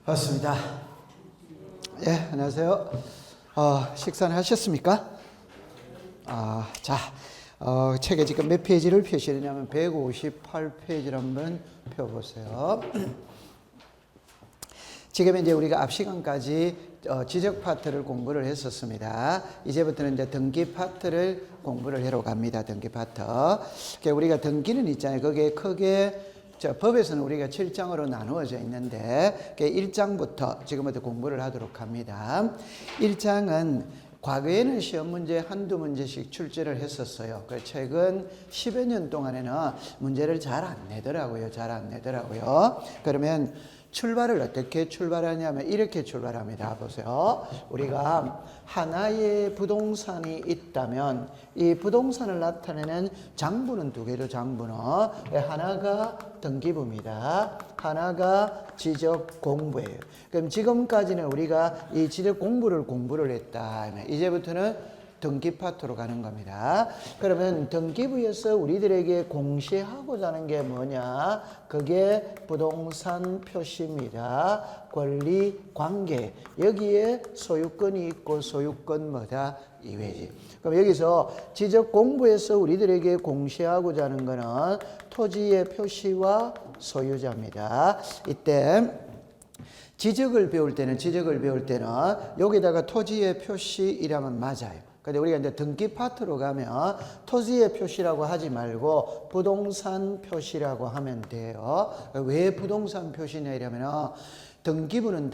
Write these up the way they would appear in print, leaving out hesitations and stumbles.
반갑습니다. 예, 안녕하세요. 식사는 하셨습니까? 책에 지금 몇 페이지를 표시했냐면 158페이지를 한번 펴보세요. 지금 이제 우리가 앞 시간까지 지적 파트를 공부를 했었습니다. 이제부터는 이제 등기 파트를 공부를 하러 갑니다. 등기 파트. 우리가 등기는 있잖아요. 거기에 크게 법에서는 우리가 7장으로 나누어져 있는데 1장부터 지금부터 공부를 하도록 합니다. 1장은 과거에는 시험 문제 한두 문제씩 출제를 했었어요. 최근 10여 년 동안에는 문제를 잘 안 내더라고요. 그러면 출발을 어떻게 출발하냐면 이렇게 출발합니다. 보세요. 우리가 하나의 부동산이 있다면 이 부동산을 나타내는 장부는 두 개죠. 장부는 하나가 등기부입니다. 하나가 지적 공부예요. 그럼 지금까지는 우리가 이 지적 공부를 했다. 이제부터는 등기 파트로 가는 겁니다. 그러면 등기부에서 우리들에게 공시하고자 하는 게 뭐냐? 그게 부동산 표시입니다. 권리 관계. 여기에 소유권이 있고 소유권 뭐다? 이외지. 그럼 여기서 지적 공부에서 우리들에게 공시하고자 하는 거는 토지의 표시와 소유자입니다. 이때 지적을 배울 때는 여기다가 토지의 표시이라면 맞아요. 근데 우리가 이제 등기 파트로 가면 토지의 표시라고 하지 말고 부동산 표시라고 하면 돼요. 왜 부동산 표시냐 이러면 등기부는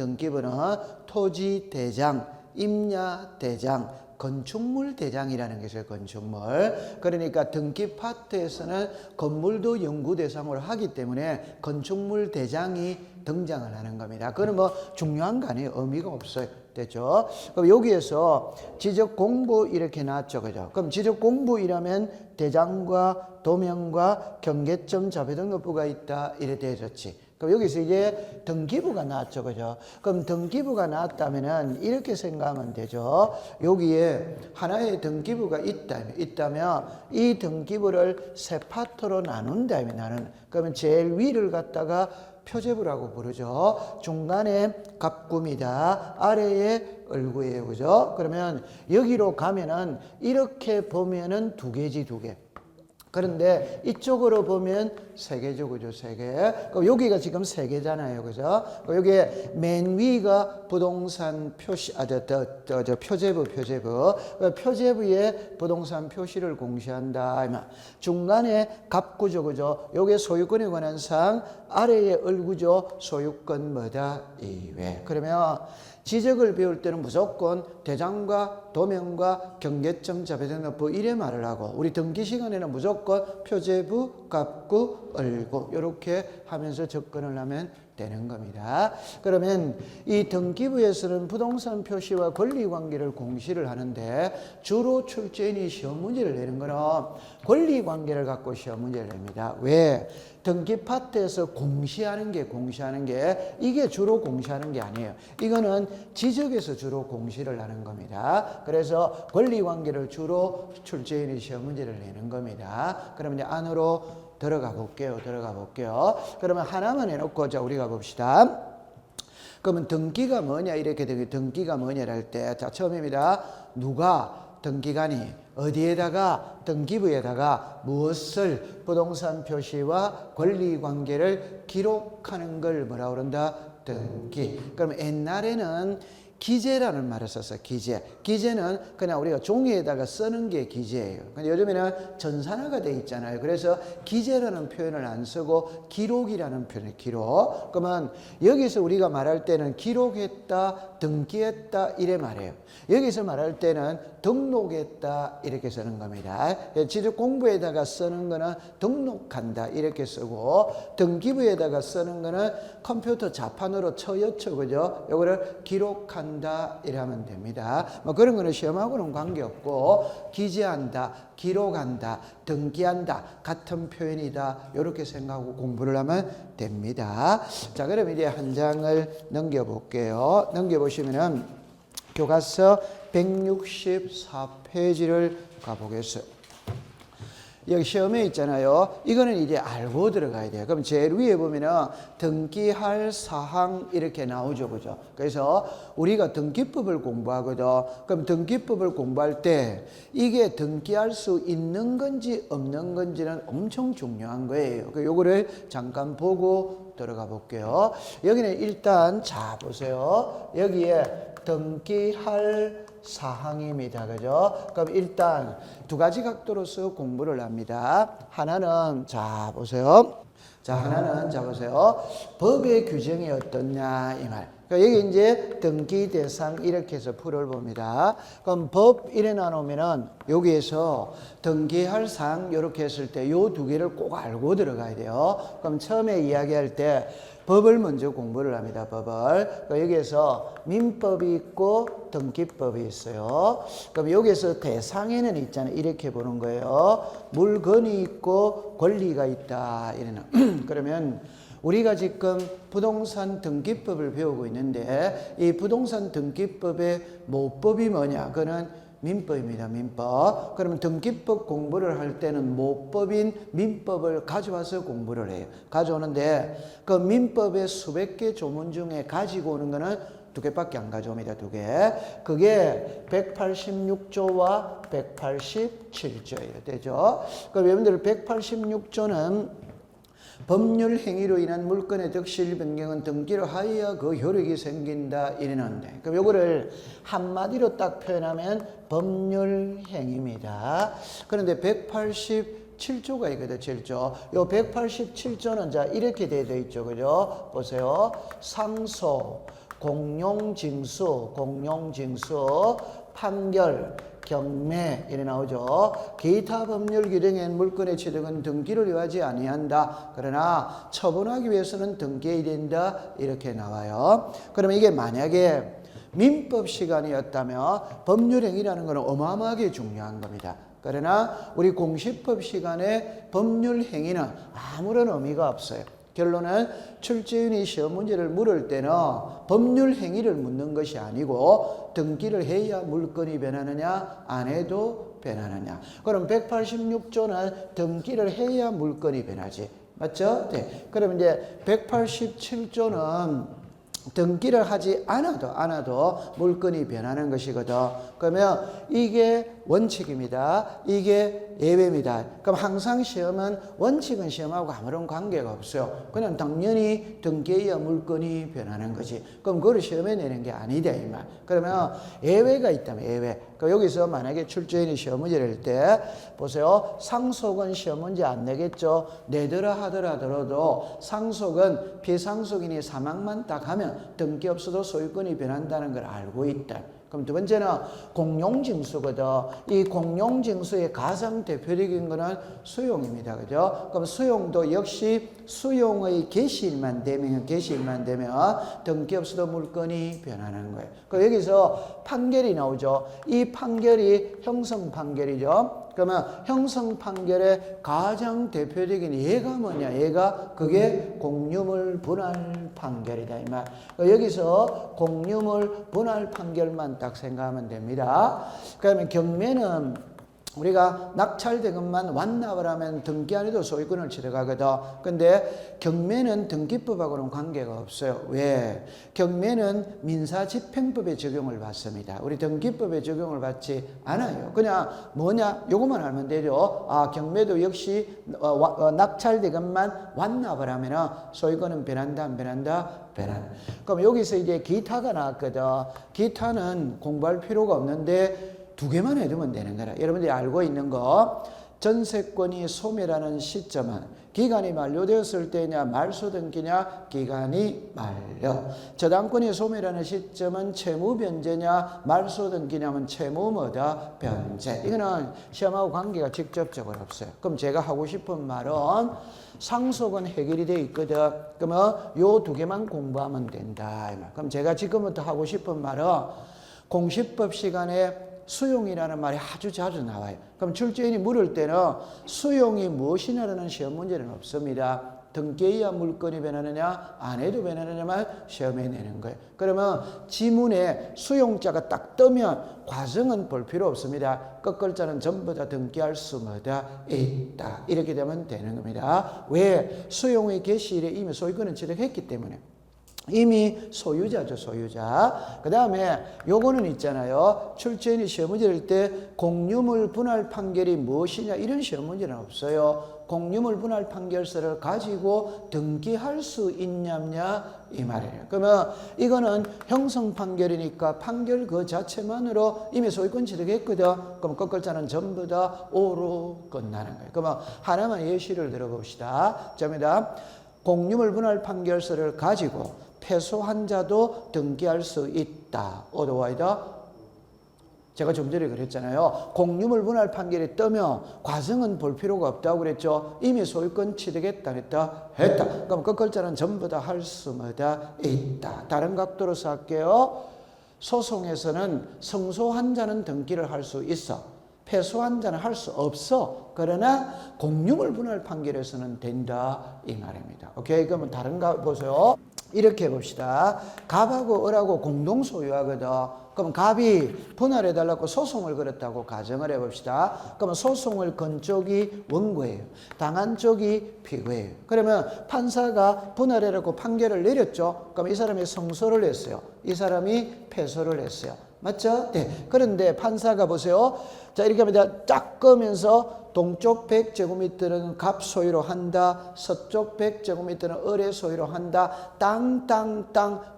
토지 대장, 임야 대장, 건축물 대장이라는 게 있어요. 건축물. 그러니까 등기 파트에서는 건물도 연구 대상으로 하기 때문에 건축물 대장이 등장을 하는 겁니다. 그건 뭐 중요한 거 아니에요. 의미가 없어요. 됐죠? 그럼 여기에서 지적 공부 이렇게 나왔죠. 그죠? 그럼 지적 공부이라면 대장과 도면과 경계점 자료등록부가 있다. 이래 되어졌지. 그럼 여기서 이제 등기부가 나왔죠. 그죠? 그럼 등기부가 나왔다면은 이렇게 생각하면 되죠. 여기에 하나의 등기부가 있다면 이 등기부를 세 파트로 나눈다면 그러면 제일 위를 갖다가 표제부라고 부르죠. 중간에 갑구입니다. 아래에 을구예요. 그죠? 그러면 여기로 가면은 이렇게 보면은 두 개지, 두 개. 그런데 이쪽으로 보면 세 개죠. 그죠? 세 개. 그럼 여기가 지금 세 개잖아요. 그죠? 여기에 맨 위가 부동산 표시, 표제부. 표제부에 부동산 표시를 공시한다. 중간에 갑구죠. 그죠? 요게 소유권에 관한 사항, 아래에 을구죠. 소유권 뭐다? 이외. 그러면 지적을 배울 때는 무조건 대장과 도면과 경계점 자배등록부 이래 말을 하고 우리 등기 시간에는 무조건 표제부, 갑구, 을구 이렇게 하면서 접근을 하면 되는 겁니다. 그러면 이 등기부에서는 부동산 표시와 권리관계를 공시를 하는데 주로 출제인이 시험 문제를 내는 거는 권리관계를 갖고 시험 문제를 냅니다. 왜? 등기 파트에서 공시하는 게 이게 주로 공시하는 게 아니에요. 이거는 지적에서 주로 공시를 하는 겁니다. 그래서 권리관계를 주로 출제인이 시험 문제를 내는 겁니다. 그러면 이제 안으로 들어가 볼게요. 그러면 하나만 해놓고 자 우리가 봅시다. 그러면 등기가 뭐냐 이렇게 되게 등기가 뭐냐를 할 때 자 처음입니다. 누가 등기관이 어디에다가 등기부에다가 무엇을 부동산 표시와 권리관계를 기록하는 걸 뭐라 그런다? 등기. 그럼 옛날에는 기재라는 말을 썼어요. 기재는 그냥 우리가 종이에다가 쓰는 게 기재예요. 근데 요즘에는 전산화가 돼 있잖아요. 그래서 기재라는 표현을 안 쓰고 기록이라는 표현을 기록. 그러면 여기서 우리가 말할 때는 기록했다, 등기했다 이래 말해요. 여기서 말할 때는 등록했다 이렇게 쓰는 겁니다. 지적 공부에다가 쓰는 거는 등록한다 이렇게 쓰고 등기부에다가 쓰는 거는 컴퓨터 자판으로 쳐였죠. 그죠? 요거를 기록한다 이러면 됩니다. 뭐 그런 거는 시험하고는 관계없고 기재한다, 기록한다, 등기한다 같은 표현이다 이렇게 생각하고 공부를 하면 됩니다. 자 그럼 이제 한 장을 넘겨볼게요. 넘겨보시면은 교과서 164페이지를 가보겠어요. 여기 시험에 있잖아요. 이거는 이제 알고 들어가야 돼요. 그럼 제일 위에 보면은 등기할 사항 이렇게 나오죠. 그죠? 그래서 우리가 등기법을 공부하거든. 그럼 등기법을 공부할 때 이게 등기할 수 있는 건지 없는 건지는 엄청 중요한 거예요. 요거를 잠깐 보고 들어가 볼게요. 여기는 일단 자 보세요. 여기에 등기할 사항입니다. 그죠? 그럼 일단 두 가지 각도로서 공부를 합니다. 하나는 자 보세요. 자 하나는 자 보세요. 법의 규정이 어떻냐 이 말. 그러니까 여기 이제 등기 대상 이렇게 해서 풀을 봅니다. 그럼 법 이래 나누면은 여기에서 등기할 사항 이렇게 했을 때 요 두 개를 꼭 알고 들어가야 돼요. 그럼 처음에 이야기할 때 법을 먼저 공부를 합니다. 법을. 그러니까 여기에서 민법이 있고 등기법이 있어요. 그럼 여기에서 대상에는 있잖아요. 이렇게 보는 거예요. 물건이 있고 권리가 있다. 이래는. 그러면 우리가 지금 부동산 등기법을 배우고 있는데 이 부동산 등기법의 모법이 뭐냐? 그거는 민법입니다. 민법. 그러면 등기법 공부를 할 때는 모법인 민법을 가져와서 공부를 해요. 가져오는데 그 민법의 수백 개 조문 중에 가지고 오는 거는 두 개밖에 안 가져옵니다. 두 개. 그게 186조와 187조예요. 되죠? 그럼 여러분들 186조는 법률 행위로 인한 물건의 득실 변경은 등기를 하여 그 효력이 생긴다 이러는데 그럼 요거를 한마디로 딱 표현하면 법률 행위입니다. 그런데 187조가 있거든요. 7조. 요 187조는 자 이렇게 되어 있죠. 그죠? 보세요. 상소, 공용징수, 판결, 경매 이래 나오죠. 기타 법률 규정엔 물건의 취득은 등기를 요하지 아니한다. 그러나 처분하기 위해서는 등기해야 된다. 이렇게 나와요. 그러면 이게 만약에 민법 시간이었다면 법률행위라는 것은 어마어마하게 중요한 겁니다. 그러나 우리 공시법 시간에 법률행위는 아무런 의미가 없어요. 결론은 출제인이 시험 문제를 물을 때는 법률 행위를 묻는 것이 아니고 등기를 해야 물건이 변하느냐 안 해도 변하느냐. 그럼 186조는 등기를 해야 물건이 변하지. 맞죠? 네. 그럼 이제 187조는 등기를 하지 않아도 물건이 변하는 것이거든. 그러면 이게 원칙입니다. 이게 예외입니다. 그럼 항상 시험은 원칙은 시험하고 아무런 관계가 없어요. 그냥 당연히 등기해야 물건이 변하는 거지. 그럼 그걸 시험에 내는 게 아니다 이 말. 그러면 예외가 있다면 예외. 그럼 여기서 만약에 출제인이 시험 문제를 낼 때 보세요. 상속은 시험 문제 안 내겠죠. 내더라 하더라도 상속은 피상속인이 사망만 딱 하면 등기 없어도 소유권이 변한다는 걸 알고 있다. 그럼 두 번째는 공용징수거든. 이 공용징수의 가장 대표적인 거는 수용입니다. 그죠? 그럼 수용도 역시 수용의 개시일만 되면 등기 없어도 물건이 변하는 거예요. 그럼 여기서 판결이 나오죠. 이 판결이 형성 판결이죠. 그러면 형성 판결의 가장 대표적인 예가 뭐냐? 예가 그게 공유물 분할 판결이다 이 말. 여기서 공유물 분할 판결만 딱 생각하면 됩니다. 그러면 경매는 우리가 낙찰된 것만 완납을 하면 등기 안 해도 소유권을 취득하거든. 근데 경매는 등기법하고는 관계가 없어요. 왜? 경매는 민사집행법의 적용을 받습니다. 우리 등기법의 적용을 받지 않아요. 그냥 뭐냐? 요것만 알면 되죠. 아, 경매도 역시 낙찰된 것만 완납을 하면 소유권은 변한다, 안 변한다? 변한다. 그럼 여기서 이제 기타가 나왔거든. 기타는 공부할 필요가 없는데 두 개만 해두면 되는 거라. 여러분들이 알고 있는 거 전세권이 소멸하는 시점은 기간이 만료되었을 때냐 말소 등기냐 기간이 만료. 저당권이 소멸하는 시점은 채무 변제냐 말소 등기냐면 채무 뭐다 변제. 이거는 시험하고 관계가 직접적으로 없어요. 그럼 제가 하고 싶은 말은 상속은 해결이 돼 있거든. 그러면 요 두 개만 공부하면 된다. 그럼 제가 지금부터 하고 싶은 말은 공시법 시간에 수용이라는 말이 아주 자주 나와요. 그럼 출제인이 물을 때는 수용이 무엇이냐라는 시험 문제는 없습니다. 등기해야 물건이 변하느냐 안 해도 변하느냐만 시험에 내는 거예요. 그러면 지문에 수용자가 딱 뜨면 과정은 볼 필요 없습니다. 끝글자는 전부 다 등기할 수마다 있다. 이렇게 되면 되는 겁니다. 왜? 수용의 개시일에 이미 소유권은 취득했기 때문에. 이미 소유자죠, 소유자. 그 다음에 요거는 있잖아요. 출제인이 시험 문제 낼 때 공유물 분할 판결이 무엇이냐 이런 시험 문제는 없어요. 공유물 분할 판결서를 가지고 등기할 수 있냐냐 이 말이에요. 그러면 이거는 형성 판결이니까 판결 그 자체만으로 이미 소유권 취득했거든. 그럼 끝글자는 전부 다 오로 끝나는 거예요. 그러면 하나만 예시를 들어봅시다. 자입니다. 공유물 분할 판결서를 가지고 패소한 자도 등기할 수 있다. 어드와이다. 제가 좀 전에 그랬잖아요. 공유물 분할 판결이 뜨면 과정은 볼 필요가 없다고 그랬죠. 이미 소유권 취득했다 했다. 그럼 끝글자는 전부 다 할 수마다 있다. 다른 각도로서 할게요. 소송에서는 성소한 자는 등기를 할 수 있어. 패소한 자는 할 수 없어. 그러나 공유물 분할 판결에서는 된다 이 말입니다. 오케이? 그러면 다른 거 보세요. 이렇게 해봅시다. 갑하고 을하고 공동 소유하거든. 그럼 갑이 분할해달라고 소송을 걸었다고 가정을 해봅시다. 그러면 소송을 건 쪽이 원고예요. 당한 쪽이 피고예요. 그러면 판사가 분할해라고 판결을 내렸죠. 그럼 이 사람이 성소를 했어요. 이 사람이 패소를 했어요. 맞죠? 네. 그런데 판사가 보세요. 자, 이렇게 하면 쫙 끄면서 동쪽 100제곱미터는 갑 소유로 한다. 서쪽 100제곱미터는 을의 소유로 한다. 땅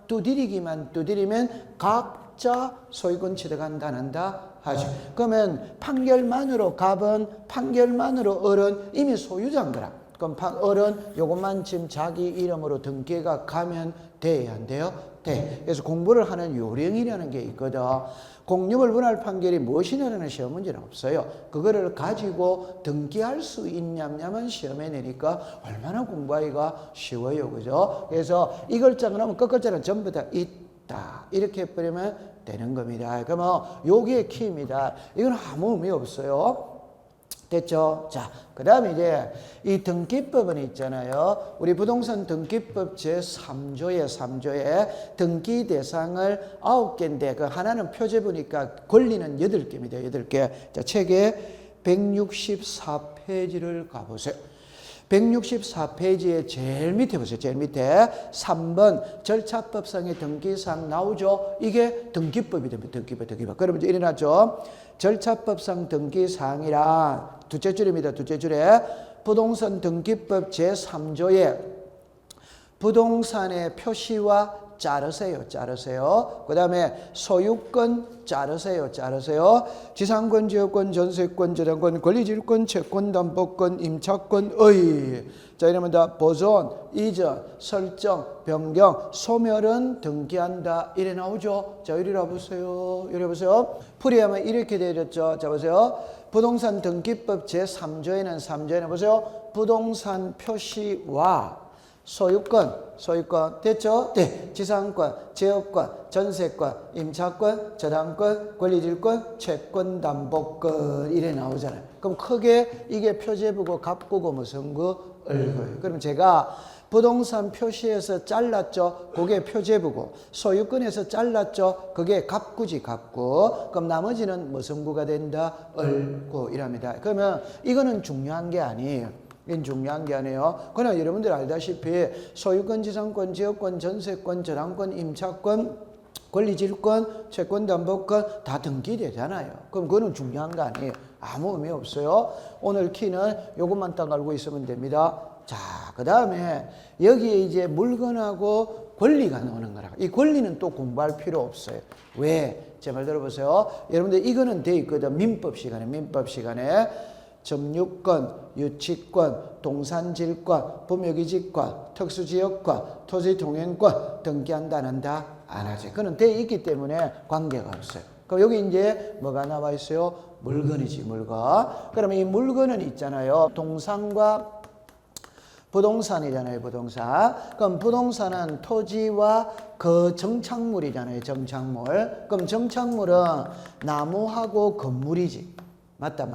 두드리기만 두드리면 각자 소유권 취득한다 안 한다 하죠. 그러면 판결만으로 갑은 판결만으로 을은 이미 소유자인 거라. 그럼 을은 요것만 지금 자기 이름으로 등기가 가면 돼야 안 돼요? 돼. 그래서 공부를 하는 요령이라는 게 있거든. 공유물 분할 판결이 무엇이냐는 시험 문제는 없어요. 그거를 가지고 등기할 수 있냐면 시험에 내니까 얼마나 공부하기가 쉬워요. 그죠? 그래서 이 글자가 나오면 끝 글자는 전부 다 있다. 이렇게 해버리면 되는 겁니다. 그러면 요게 키입니다. 이건 아무 의미 없어요. 됐죠? 자, 그 다음에 이제 이 등기법은 있잖아요. 우리 부동산 등기법 제3조에 등기 대상을 9개인데 그 하나는 표제부니까 권리는 8개입니다. 8개. 자, 책의 164페이지를 가보세요. 164페이지에 제일 밑에 보세요. 제일 밑에 3번 절차법상의 등기사항 나오죠. 이게 등기법이 됩니다. 등기법. 그러면 이제 일어나죠. 절차법상 등기사항이란 둘째 줄입니다. 둘째 줄에 부동산 등기법 제3조에 부동산의 표시와 자르세요. 그 다음에 소유권 자르세요. 지상권, 지역권, 전세권, 저당권, 권리질권, 채권, 담보권, 임차권의. 자, 이러면 다 보존, 이전, 설정, 변경, 소멸은 등기한다. 이래 나오죠. 자, 이리 와보세요. 풀이하면 이렇게 되어졌죠. 자, 보세요. 부동산 등기법 제3조에는 보세요. 부동산 표시와 소유권 됐죠? 네. 지상권, 지역권, 전세권, 임차권, 저당권, 권리질권, 채권, 담보권 이래 나오잖아요. 그럼 크게 이게 표제부고 갑구고 무슨 구? 을구예요. 그럼 제가 부동산 표시에서 잘랐죠? 그게 표제부고 소유권에서 잘랐죠? 그게 갑구지 갑구. 그럼 나머지는 무슨 구가 된다? 을구 이랍니다. 그러면 이거는 중요한 게 아니에요. 이건 중요한 게 아니에요. 그러나 여러분들 알다시피 소유권, 지상권, 지역권, 전세권, 저당권, 임차권, 권리질권, 채권, 담보권 다 등기되잖아요. 그럼 그거는 중요한 거 아니에요. 아무 의미 없어요. 오늘 키는 요것만 딱 알고 있으면 됩니다. 자, 그 다음에 여기에 이제 물건하고 권리가 나오는 거라. 이 권리는 또 공부할 필요 없어요. 왜? 제 말 들어보세요. 여러분들 이거는 돼 있거든. 민법 시간에. 점유권, 유치권, 동산질권, 부묘기지권, 특수지역권, 토지통행권 등기한다 안 한다? 안 하지. 그건 돼 있기 때문에 관계가 없어요. 그럼 여기 이제 뭐가 나와 있어요? 물건이지, 물건. 그러면 이 물건은 있잖아요. 동산과 부동산이잖아요, 부동산. 그럼 부동산은 토지와 그 정착물이잖아요, 정착물. 그럼 정착물은 나무하고 건물이지. 맞다.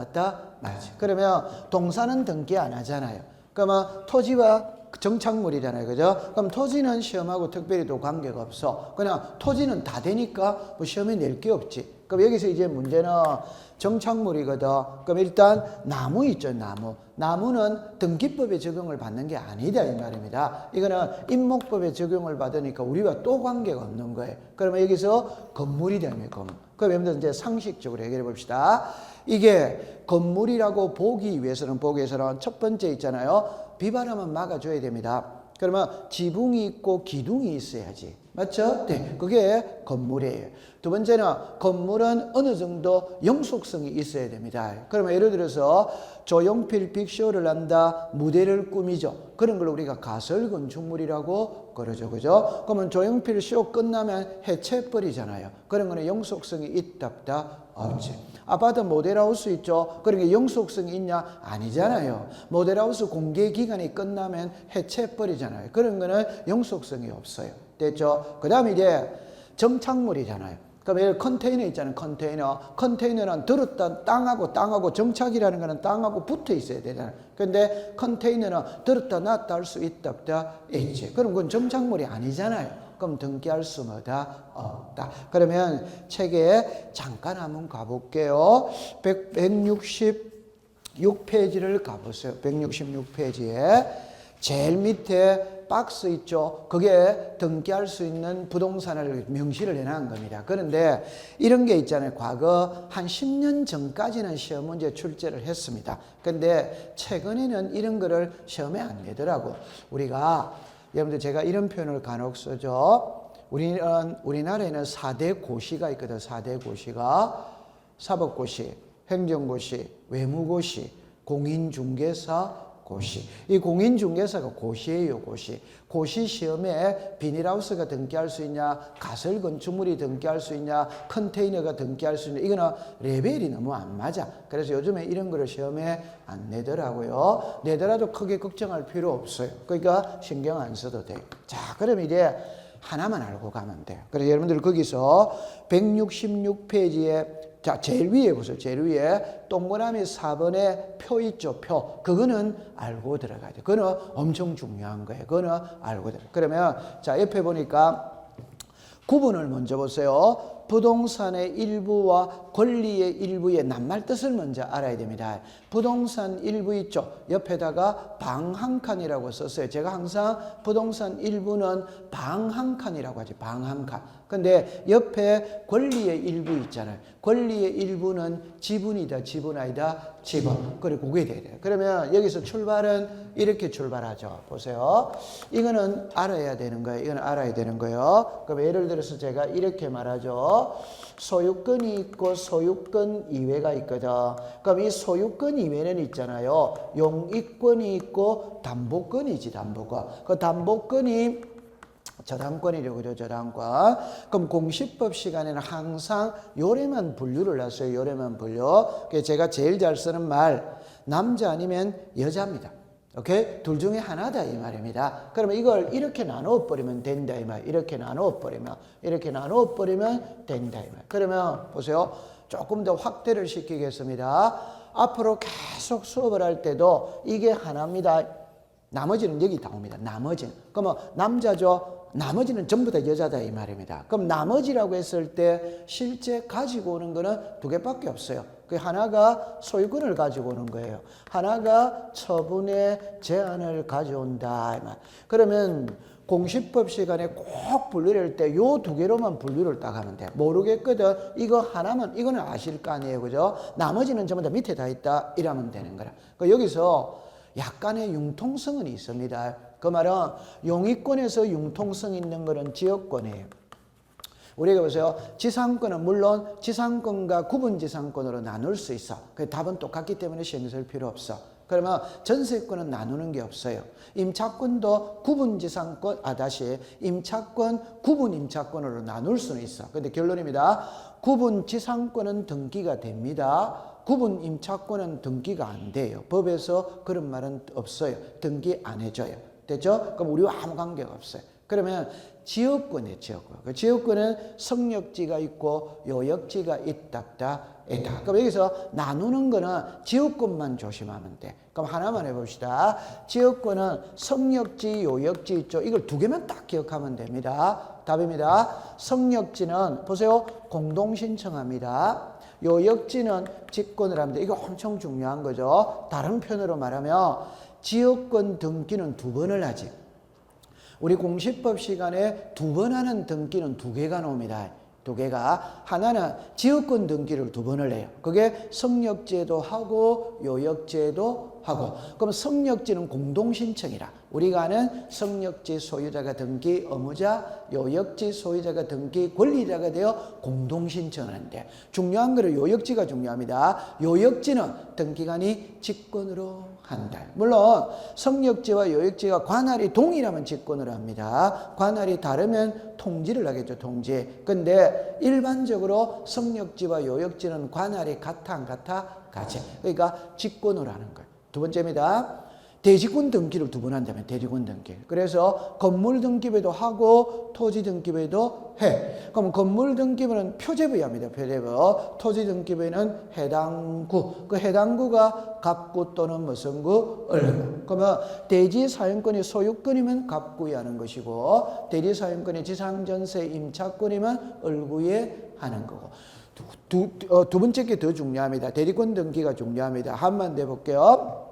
맞지. 그러면 동산은 등기 안 하잖아요. 그러면 토지와 정착물이잖아요. 그죠? 그럼 토지는 시험하고 특별히 또 관계가 없어. 그냥 토지는 다 되니까 뭐 시험에 낼 게 없지. 그럼 여기서 이제 문제는 정착물이거든. 그럼 일단 나무 있죠, 나무. 나무는 등기법에 적용을 받는 게 아니다 이 말입니다. 이거는 임목법에 적용을 받으니까 우리와 또 관계가 없는 거예요. 그러면 여기서 건물이 되면 건물. 그럼 여러분들 이제 상식적으로 해결해 봅시다. 이게 건물이라고 보기 위해서는 첫 번째 있잖아요. 비바람은 막아줘야 됩니다. 그러면 지붕이 있고 기둥이 있어야지. 맞죠? 네. 그게 건물이에요. 두 번째는 건물은 어느 정도 영속성이 있어야 됩니다. 그러면 예를 들어서 조용필 빅쇼를 한다, 무대를 꾸미죠. 그런 걸 우리가 가설건축물이라고 그러죠. 그죠? 그러면 조용필 쇼 끝나면 해체해버리잖아요. 그런 거는 영속성이 있다, 없다? 없지. 아파트 모델하우스 있죠? 그런 게 영속성이 있냐? 아니잖아요. 모델하우스 공개 기간이 끝나면 해체해버리잖아요. 그런 거는 영속성이 없어요. 됐죠? 그 다음에 이제 정착물이잖아요. 그럼 예를 컨테이너 있잖아요. 컨테이너는 들었다 땅하고 정착이라는 거는 땅하고 붙어 있어야 되잖아요. 근데 컨테이너는 들었다 놨다 할 수 있다 없다 있지. 그럼 그건 정착물이 아니잖아요. 그럼 등기할 수 뭐다? 없다. 그러면 책에 잠깐 한번 가볼게요. 166페이지를 가보세요. 166페이지에 제일 밑에 박스 있죠. 그게 등기할 수 있는 부동산을 명시를 해놓은 겁니다. 그런데 이런 게 있잖아요. 과거 한 10년 전까지는 시험 문제 출제를 했습니다. 근데 최근에는 이런 거를 시험에 안 내더라고. 우리가 여러분들 제가 이런 표현을 간혹 쓰죠. 우리나라에는 4대 고시가 있거든. 4대 고시가 사법고시, 행정고시, 외무고시, 공인중개사, 고시. 이 공인중개사가 고시예요, 고시. 고시 시험에 비닐하우스가 등기할 수 있냐, 가설건축물이 등기할 수 있냐, 컨테이너가 등기할 수 있냐, 이거는 레벨이 너무 안 맞아. 그래서 요즘에 이런 거를 시험에 안 내더라고요. 내더라도 크게 걱정할 필요 없어요. 그러니까 신경 안 써도 돼요. 자, 그럼 이제 하나만 알고 가면 돼요. 그래서 여러분들 거기서 166페이지에 자, 제일 위에 보세요. 제일 위에 동그라미 4번에 표 있죠. 표. 그거는 알고 들어가야 돼요. 그거는 엄청 중요한 거예요. 그거는 알고 들어가요. 그러면 자, 옆에 보니까 구분을 먼저 보세요. 부동산의 일부와 권리의 일부의 낱말 뜻을 먼저 알아야 됩니다. 부동산 일부 있죠. 옆에다가 방 한 칸이라고 썼어요. 제가 항상 부동산 일부는 방 한 칸이라고 하지. 방 한 칸. 근데 옆에 권리의 일부 있잖아요. 권리의 일부는 지분이다, 지분 아니다, 지분. 그리고 그게 돼야 돼요. 그러면 여기서 출발은 이렇게 출발하죠. 보세요. 이거는 알아야 되는 거예요. 이거는 알아야 되는 거예요. 그럼 예를 들어서 제가 이렇게 말하죠. 소유권이 있고 소유권 이외가 있거든. 그럼 이 소유권 이외는 있잖아요. 용익권이 있고 담보권이지, 담보권. 그 담보권이 저당권이죠. 그죠? 저당권. 그럼 공시법 시간에는 항상 요래만 분류를 했어요. 요래만 분류. 제가 제일 잘 쓰는 말, 남자 아니면 여자입니다. 오케이? 둘 중에 하나다 이 말입니다. 그러면 이걸 이렇게 나누어 버리면 된다 이 말. 이렇게 나누어 버리면 된다 이 말. 그러면 보세요. 조금 더 확대를 시키겠습니다. 앞으로 계속 수업을 할 때도 이게 하나입니다. 나머지는 여기 나옵니다. 나머지는. 그러면 남자죠. 나머지는 전부 다 여자다 이 말입니다. 그럼 나머지라고 했을 때 실제 가지고 오는 거는 두 개밖에 없어요. 그 하나가 소유권을 가지고 오는 거예요. 하나가 처분의 제한을 가져온다 이 말. 그러면 공시법 시간에 꼭 분류를 할 때 요 두 개로만 분류를 딱 하면 돼. 모르겠거든. 이거 하나만 이거는 아실 거 아니에요. 그죠? 나머지는 전부 다 밑에 다 있다 이러면 되는 거라. 그러니까 여기서 약간의 융통성은 있습니다. 그 말은 용익권에서 융통성 있는 거는 지역권이에요. 우리가 보세요. 지상권은 물론 지상권과 구분지상권으로 나눌 수 있어. 그 답은 똑같기 때문에 신경 쓸 필요 없어. 그러면 전세권은 나누는 게 없어요. 임차권도 구분지상권, 임차권, 구분임차권으로 나눌 수는 있어. 근데 결론입니다. 구분지상권은 등기가 됩니다. 구분임차권은 등기가 안 돼요. 법에서 그런 말은 없어요. 등기 안 해줘요. 됐죠? 그럼 우리와 아무 관계가 없어요. 그러면 지역권이에요, 지역권. 그 지역권은 성역지가 있고 요역지가 있다. 그럼 여기서 나누는 거는 지역권만 조심하면 돼. 그럼 하나만 해봅시다. 지역권은 성역지, 요역지 있죠. 이걸 두 개만 딱 기억하면 됩니다. 답입니다. 성역지는 보세요. 공동신청합니다. 요역지는 직권을 합니다. 이거 엄청 중요한 거죠. 다른 표현으로 말하면 지역권 등기는 두 번을 하지. 우리 공시법 시간에 두 번 하는 등기는 두 개가 나옵니다. 두 개가. 하나는 지역권 등기를 두 번을 해요. 그게 성역지에도 하고 요역지에도 하고. 그럼 성역지는 공동신청이라. 우리가 아는 성역지 소유자가 등기 의무자, 요역지 소유자가 등기 권리자가 되어 공동신청을 하는데, 중요한 거는 요역지가 중요합니다. 요역지는 등기관이 직권으로 한다. 물론 성역지와 요역지가 관할이 동일하면 직권으로 합니다. 관할이 다르면 통지를 하겠죠. 통지. 근데 일반적으로 성역지와 요역지는 관할이 같아 안 같아? 같이. 그러니까 직권으로 하는 거예요. 두 번째입니다. 대지권 등기를 두 번 한다면 대지권 등기. 그래서 건물 등기부도 하고 토지 등기부도 해. 그럼 건물 등기부는 표제부에 합니다. 표제부. 토지 등기부는 해당 구. 그 해당 구가 갑구 또는 무슨 구? 을구. 그러면 대지 사용권이 소유권이면 갑구에 하는 것이고, 대지 사용권이 지상전세 임차권이면 을구에 하는 거고. 두 번째 게 더 중요합니다. 대리권 등기가 중요합니다. 한번 내볼게요.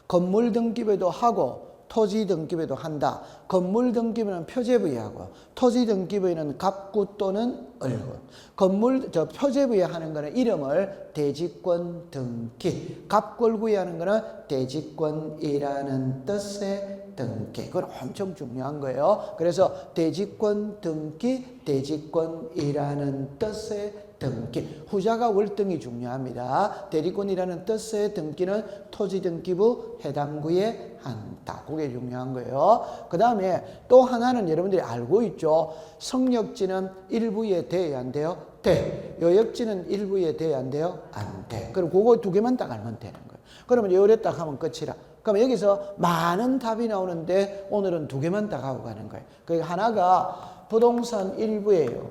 건물 등기부도 하고 토지 등기부도 한다. 건물 등기부는 표제부에 하고 토지 등기부에는 갑구 또는 을구. 표제부에 하는 거는 이름을 대지권 등기. 갑골구에 하는 거는 대지권이라는 뜻의 등기. 그건 엄청 중요한 거예요. 그래서 대지권 등기, 대지권이라는 뜻의 등기. 후자가 월등히 중요합니다. 대리권이라는 뜻의 등기는 토지 등기부 해당 구에 한다. 그게 중요한 거예요. 그 다음에 또 하나는 여러분들이 알고 있죠. 성역지는 일부에 돼야 안 돼요? 돼. 요역지는 일부에 돼야 안 돼요? 안 돼. 그럼 그거 두 개만 딱 알면 되는 거예요. 그러면 요래 딱 하면 끝이라. 그럼 여기서 많은 답이 나오는데 오늘은 두 개만 딱 하고 가는 거예요. 그 하나가 부동산 일부예요.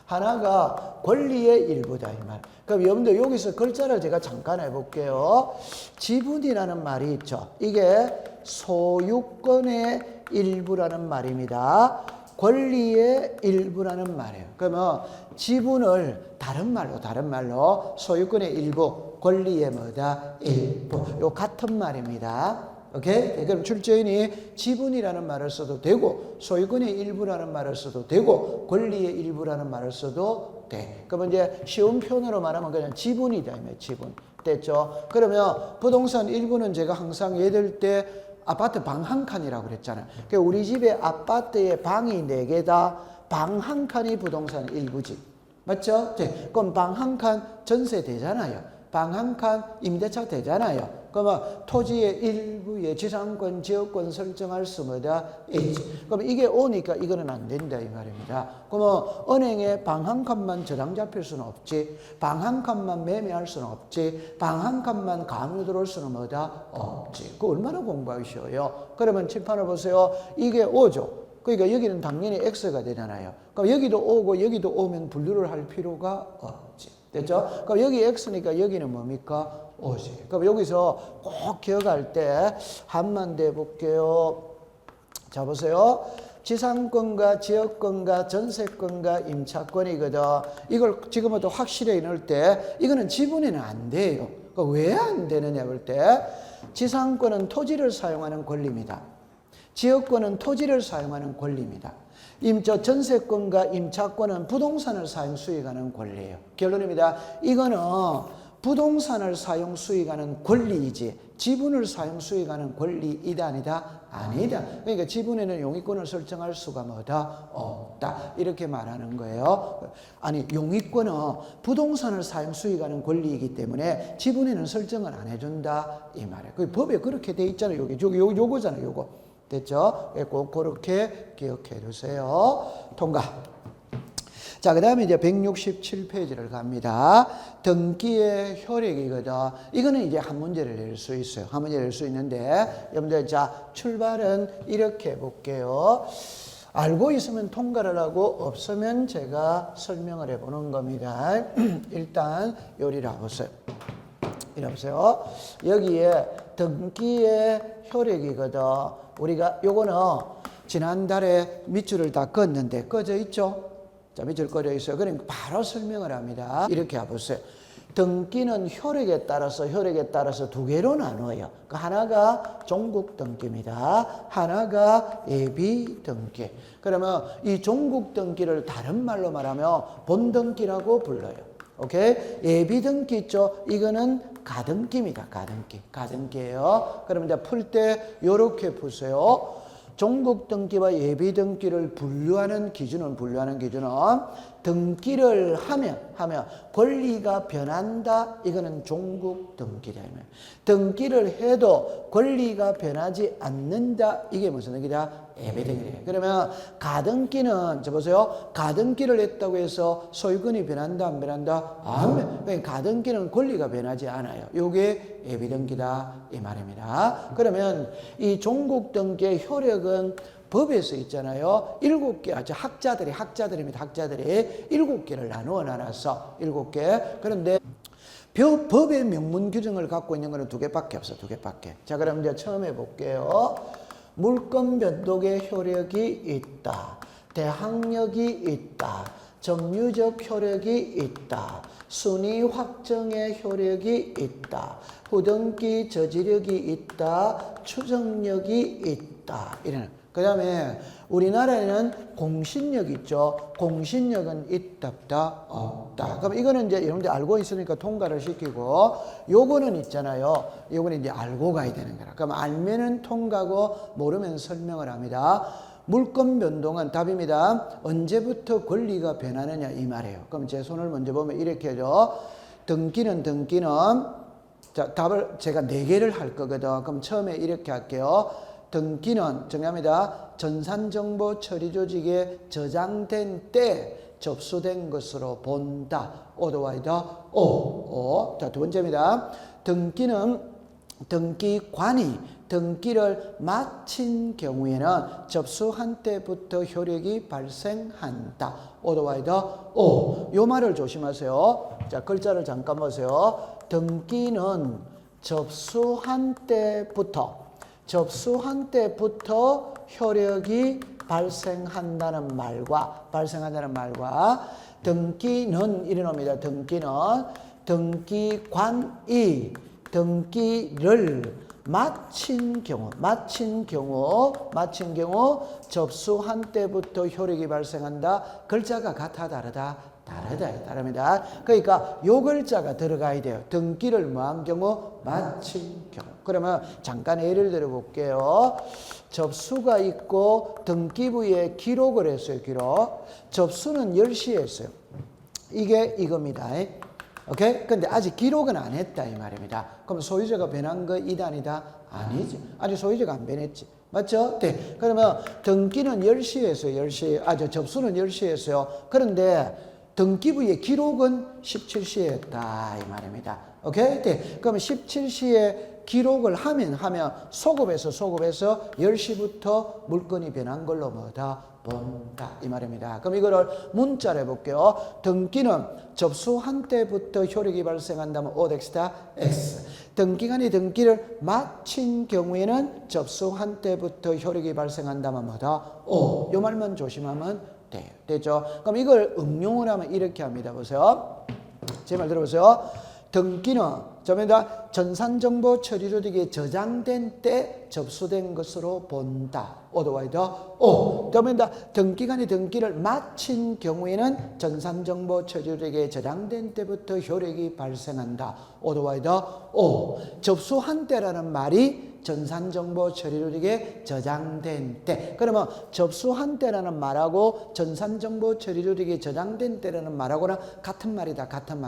하나가 권리의 일부다 이 말. 그럼 여러분들 여기서 글자를 제가 잠깐 해볼게요. 지분이라는 말이 있죠. 이게 소유권의 일부라는 말입니다. 권리의 일부라는 말이에요. 그러면 지분을 다른 말로 소유권의 일부, 권리의 뭐다? 일부. 요 같은 말입니다. 오케이? 그럼 출제인이 지분이라는 말을 써도 되고 소유권의 일부라는 말을 써도 되고 권리의 일부라는 말을 써도 돼. 그러면 이제 쉬운 표현으로 말하면 그냥 지분이다. 지분. 됐죠? 그러면 부동산 일부는 제가 항상 얘들 때 아파트 방 한 칸이라고 그랬잖아요. 그러니까 우리 집에 아파트에 방이 4개다. 방 한 칸이 부동산 일부지. 맞죠? 네. 그럼 방 한 칸 전세 되잖아요. 방 한 칸 임대차 되잖아요. 그러면 토지의 일부의 지상권, 지역권 설정할 수 뭐다? 있지. 그럼 이게 오니까 이거는 안 된다 이 말입니다. 그러면 은행에 방 한 칸만 저당 잡힐 수는 없지. 방 한 칸만 매매할 수는 없지. 방 한 칸만 가압류 들어올 수는 뭐다? 없지. 그 얼마나 공부하기 쉬워요. 그러면 칠판을 보세요. 이게 5죠. 그러니까 여기는 당연히 X가 되잖아요. 그럼 여기도 O고 여기도 O면 분류를 할 필요가 없지. 됐죠? 그럼 여기 X니까 여기는 뭡니까? 오지. 그럼 여기서 꼭 기억할 때 한만 대 볼게요. 자, 보세요. 지상권과 지역권과 전세권과 임차권이거든. 이걸 지금부터 확실히 넣을 때 이거는 지분에는 안 돼요. 왜 안 되느냐 볼 때 지상권은 토지를 사용하는 권리입니다. 지역권은 토지를 사용하는 권리입니다. 전세권과 임차권은 부동산을 사용 수익하는 권리예요. 결론입니다. 이거는 부동산을 사용 수익하는 권리이지 지분을 사용 수익하는 권리이다 아니다? 아니다. 그러니까 지분에는 용익권을 설정할 수가 뭐다? 없다. 이렇게 말하는 거예요. 아니 용익권은 부동산을 사용 수익하는 권리이기 때문에 지분에는 설정을 안 해준다 이 말이에요. 그 법에 그렇게 돼 있잖아요. 요거잖아요. 요거. 됐죠? 꼭 그렇게 기억해 두세요. 통과. 자, 그 다음에 이제 167페이지를 갑니다. 등기의 효력이거든. 이거는 이제 한 문제를 낼 수 있어요. 한 문제를 낼 수 있는데, 여러분들, 자, 출발은 이렇게 해볼게요. 알고 있으면 통과를 하고, 없으면 제가 설명을 해보는 겁니다. 일단, 요리를 해보세요. 이리 보세요. 여기에 등기의 효력이거든. 우리가 요거는 지난달에 밑줄을 다 껐는데 꺼져 있죠? 자, 밑줄 꺼져 있어요. 그러니까 바로 설명을 합니다. 이렇게 해보세요. 등기는 효력에 따라서 두 개로 나눠요. 그 하나가 종국 등기입니다. 하나가 예비 등기. 그러면 이 종국 등기를 다른 말로 말하면 본 등기라고 불러요. 오케이? 예비 등기 있죠? 이거는 가등기입니다. 가등기예요. 그러면 이제 풀 때 요렇게 푸세요. 종국 등기와 예비 등기를 분류하는 기준은 등기를 하면 권리가 변한다. 이거는 종국 등기다. 등기를 해도 권리가 변하지 않는다. 이게 무슨 등기다? 예비 등기다. 그러면 가등기는 저 보세요. 가등기를 했다고 해서 소유권이 변한다 안 변한다? 안 변해. 그러니까 가등기는 권리가 변하지 않아요. 요게 예비 등기다 이 말입니다. 그러면 이 종국 등기의 효력은 법에서 있잖아요. 7개, 학자들입니다. 학자들이 7개를 나눠서 7개. 그런데 법의 명문 규정을 갖고 있는 것은 2개밖에 없어. 2개밖에. 자, 그럼 이제 처음 해볼게요. 물권 변동의 효력이 있다. 대항력이 있다. 점유적 효력이 있다. 순위 확정의 효력이 있다. 후등기 저지력이 있다. 추정력이 있다. 이런. 그 다음에 우리나라에는 공신력 있죠. 공신력은 있다 없다? 없다. 그럼 이거는 이제 여러분들 알고 있으니까 통과를 시키고, 요거는 있잖아요. 요거는 이제 알고 가야 되는 거라. 그럼 알면은 통과고 모르면 설명을 합니다. 물권 변동은 답입니다. 언제부터 권리가 변하느냐 이 말이에요. 그럼 제 손을 먼저 보면 이렇게 하죠. 등기는 자, 답을 제가 4개를 할 거거든. 그럼 처음에 이렇게 할게요. 등기는 정리합니다. 전산정보 처리 조직에 저장된 때 접수된 것으로 본다. 오더와이더 오. 자, 2번째입니다. 등기는 등기관이 등기를 마친 경우에는 접수한 때부터 효력이 발생한다. 오더와이더 오. 요 말을 조심하세요. 자, 글자를 잠깐 보세요. 등기는 접수한 때부터 효력이 발생한다는 말과 등기는 이래놓습니다. 등기는 등기관이 등기를 마친 경우 접수한 때부터 효력이 발생한다. 글자가 같아 다릅니다. 그러니까 요 글자가 들어가야 돼요. 등기를 뭐한 경우? 마친 경우. 그러면 잠깐 예를 들어 볼게요. 접수가 있고 등기부에 기록을 했어요. 접수는 10시에 했어요. 이게 이겁니다. 오케이? 근데 아직 기록은 안 했다 이 말입니다. 그럼 소유자가 변한 거 이다 아니다? 아니지. 아직 소유자가 안 변했지. 맞죠? 네. 그러면 등기는 10시에 했어요. 접수는 10시에 했어요. 그런데 등기부의 기록은 17시에 했다 이 말입니다. 오케이? 네. 그러면 17시에 기록을 하면 소급해서 10시부터 물건이 변한 걸로 뭐다? 본다 이 말입니다. 그럼 이거를 문자로 해볼게요. 등기는 접수한 때부터 효력이 발생한다면 오덱스다 X. 등기관이 등기를 마친 경우에는 접수한 때부터 효력이 발생한다면 뭐다? O. 요 말만 조심하면 돼요. 됐죠? 그럼 이걸 응용을 하면 이렇게 합니다. 보세요. 제 말 들어보세요. 등기는 전산정보 처리 조직에 저장된 때 접수된 것으로 본다. 오더와이더 오. 등기관이 등기를 마친 경우에는 전산정보 처리 조직에 저장된 때부터 효력이 발생한다. 오더와이더 오. 접수한 때라는 말이 전산정보 처리 조직에 저장된 때. 그러면 접수한 때라는 말하고 전산정보 처리 조직에 저장된 때라는 말하고는 같은 말이다. 같은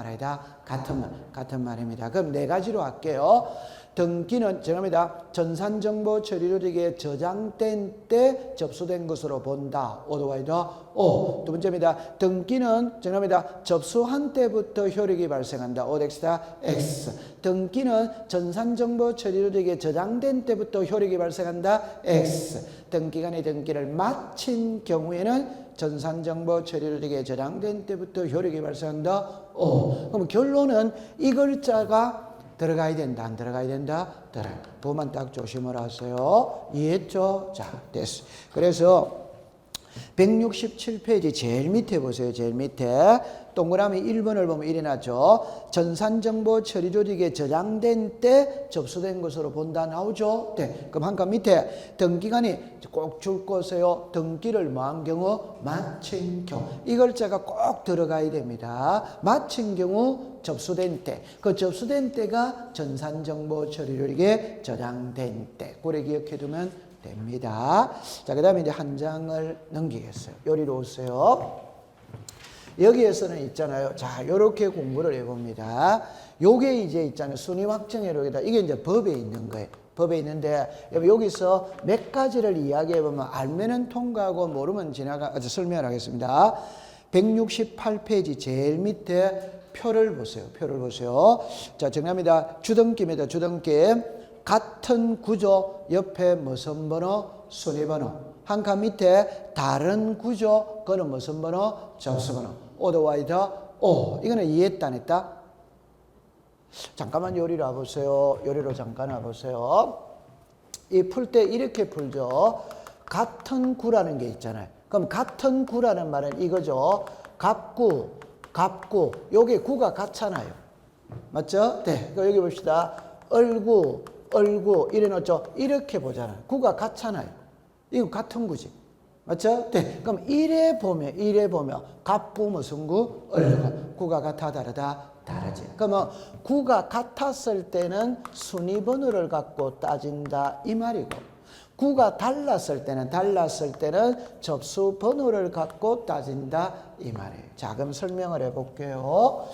말입니다. 그럼 4가지로 할게요. 등기는 정합니다. 전산정보 처리조직에 저장된 때 접수된 것으로 본다. 오더와이더 오. 두 번째입니다. 등기는 정합니다. 접수한 때부터 효력이 발생한다. 오덱스다 X. 등기는 전산정보 처리조직에 저장된 때부터 효력이 발생한다. X. 등기간의 등기를 마친 경우에는 전산정보 처리조직에 저장된 때부터 효력이 발생한다. 오. 그럼 결론은 이 글자가 들어가야 된다, 안 들어가야 된다? 들어가야. 그것만 딱 조심을 하세요. 이해했죠? 자, 됐어. 그래서 167페이지 제일 밑에 보세요. 제일 밑에 동그라미 1번을 보면 이래 나죠. 전산정보 처리조직에 저장된 때 접수된 것으로 본다 나오죠. 네. 그럼 한 칸 밑에 등기간이 꼭 줄 거세요. 등기를 뭐한 경우? 마친 경우. 이 글자가 꼭 들어가야 됩니다. 마친 경우 접수된 때. 그 접수된 때가 전산정보 처리조직에 저장된 때. 그래 기억해 두면 됩니다. 자, 그 다음에 이제 한 장을 넘기겠어요. 요리로 오세요. 여기에서는 있잖아요. 자, 요렇게 공부를 해봅니다. 요게 이제 있잖아요. 순위 확정회로이다. 이게 이제 법에 있는 거예요. 법에 있는데, 여기서 몇 가지를 이야기해보면, 알면은 통과하고 모르면 설명을 하겠습니다. 168페이지 제일 밑에 표를 보세요. 표를 보세요. 자, 정답입니다. 주등기입니다. 주등기. 같은 구조 옆에 무슨 번호? 순위번호. 한 칸 밑에 다른 구조 그거는 무슨 번호? 접수번호. 오더와이더 오. 이거는 이해했다 안 했다? 잠깐만 요리로 와보세요. 요리로 잠깐 와보세요. 이 풀 때 이렇게 풀죠. 같은 구라는 게 있잖아요. 그럼 같은 구라는 말은 이거죠. 갑구, 갑구. 요게 구가 같잖아요. 맞죠? 네. 그럼 여기 봅시다. 얼구, 얼구 이래 놓죠. 이렇게 보잖아요. 구가 같잖아요. 이거 같은 구지. 맞죠? 네. 그럼 이래 보면 갑구 무슨 구? 얼구. 구가 같아 다르다? 다르지. 그러면 구가 같았을 때는 순위번호를 갖고 따진다 이 말이고, 구가 달랐을 때는 접수 번호를 갖고 따진다 이 말이에요. 자, 그럼 설명을 해볼게요.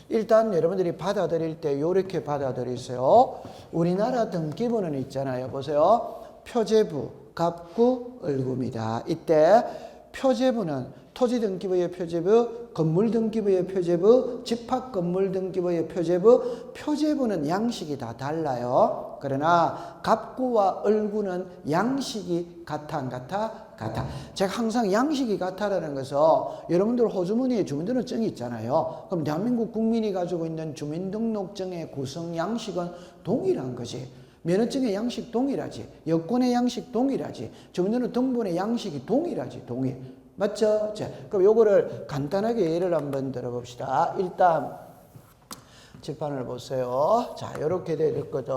일단 여러분들이 받아들일 때 이렇게 받아들이세요. 우리나라 등기부는 있잖아요. 보세요. 표제부, 갑구, 얼구입니다. 이때 표제부는 토지등기부의 표제부, 건물등기부의 표제부, 집합건물등기부의 표제부, 표제부는 양식이 다 달라요. 그러나 갑구와 얼구는 양식이 같아 안 같아? 같아. 제가 항상 양식이 같아라는 것은 여러분들 호주머니에 주민등록증이 있잖아요. 그럼 대한민국 국민이 가지고 있는 주민등록증의 구성 양식은 동일한 거지. 면허증의 양식 동일하지. 여권의 양식 동일하지. 주민등록 등본의 양식이 동일하지. 동일. 맞죠? 자, 그럼 요거를 간단하게 예를 한번 들어봅시다. 일단 칠판을 보세요. 자, 요렇게 되었거든.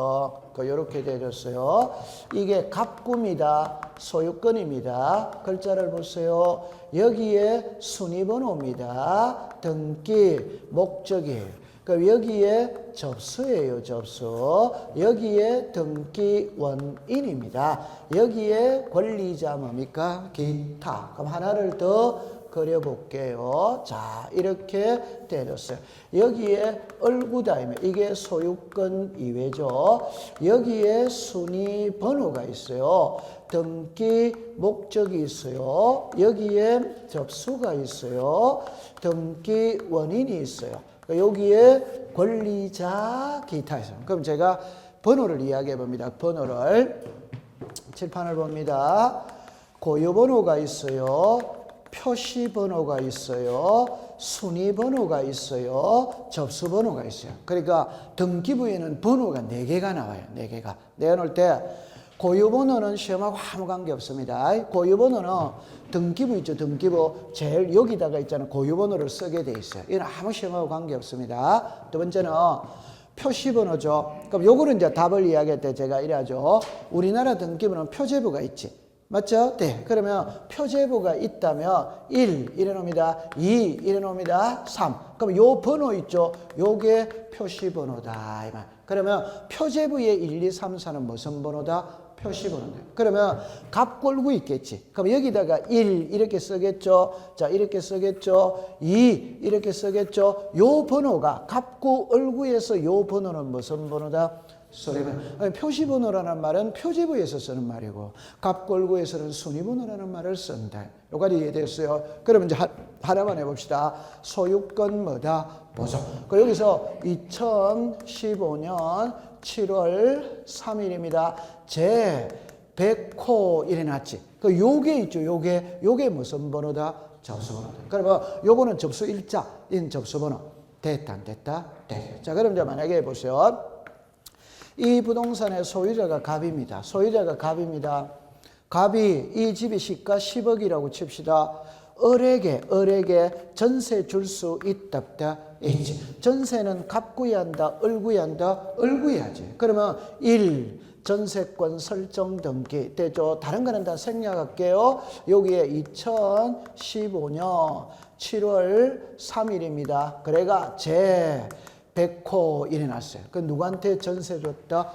요렇게 되었어요. 이게 갑구입니다. 소유권입니다. 글자를 보세요. 여기에 순위번호입니다. 등기, 목적이에요. 그럼 여기에 접수예요, 접수. 여기에 등기 원인입니다. 여기에 권리자 뭡니까? 기타. 그럼 하나를 더 그려볼게요. 자, 이렇게 되었어요. 여기에 얼구다이면 이게 소유권 이외죠. 여기에 순위 번호가 있어요. 등기 목적이 있어요. 여기에 접수가 있어요. 등기 원인이 있어요. 여기에 권리자 기타 있어요. 그럼 제가 번호를 이야기해 봅니다. 번호를 칠판을 봅니다. 고유번호가 있어요. 표시번호가 있어요. 순위번호가 있어요. 접수번호가 있어요. 그러니까 등기부에는 번호가 4개가 나와요. 4개가. 내어놓을 때 고유번호는 시험하고 아무 관계 없습니다. 고유번호는 등기부 있죠. 등기부 제일 여기다가 있잖아요. 고유번호를 쓰게 돼 있어요. 이건 아무 시험하고 관계 없습니다. 두 번째는 표시번호죠. 그럼 요거는 이제 답을 이야기할 때 제가 이래하죠. 우리나라 등기부는 표제부가 있지. 맞죠? 네. 그러면 표제부가 있다면 1 이래 놓습니다. 2 이래 놓습니다. 3. 그럼 요 번호 있죠? 요게 표시번호다. 이 말. 그러면 표제부의 1, 2, 3, 4는 무슨 번호다? 표시번호인데. 그러면 갑골구 있겠지. 그럼 여기다가 1 이렇게 쓰겠죠. 자, 이렇게 쓰겠죠. 2 이렇게 쓰겠죠. 요 번호가 갑구 얼구에서 요 번호는 무슨 번호다? 손해번호. 표시번호라는 말은 표제부에서 쓰는 말이고 갑골구에서는 순위번호라는 말을 쓴다. 여기까지 이해됐어요? 그러면 이제 하나만 해봅시다. 소유권 뭐다? 보소. 그 여기서 2015년 7월 3일입니다. 제 100호 일어났지. 그 요게 있죠. 요게 무슨 번호다? 접수번호다. 그러면 요거는 접수 일자인 접수번호. 됐다 안 됐다? 됐다. 자, 그럼 이제 만약에 보세요. 이 부동산의 소유자가 갑입니다. 소유자가 갑입니다. 갑이 이 집이 시가 10억이라고 칩시다. 을에게 전세 줄 수 있다 없다? 있지. 전세는 갑 구애한다, 을 구애한다? 을 구애하지. 그러면 1. 전세권 설정 등기 되죠. 다른 거는 다 생략할게요. 여기에 2015년 7월 3일입니다. 그래가 제 100호 일어났어요. 그 누구한테 전세 줬다?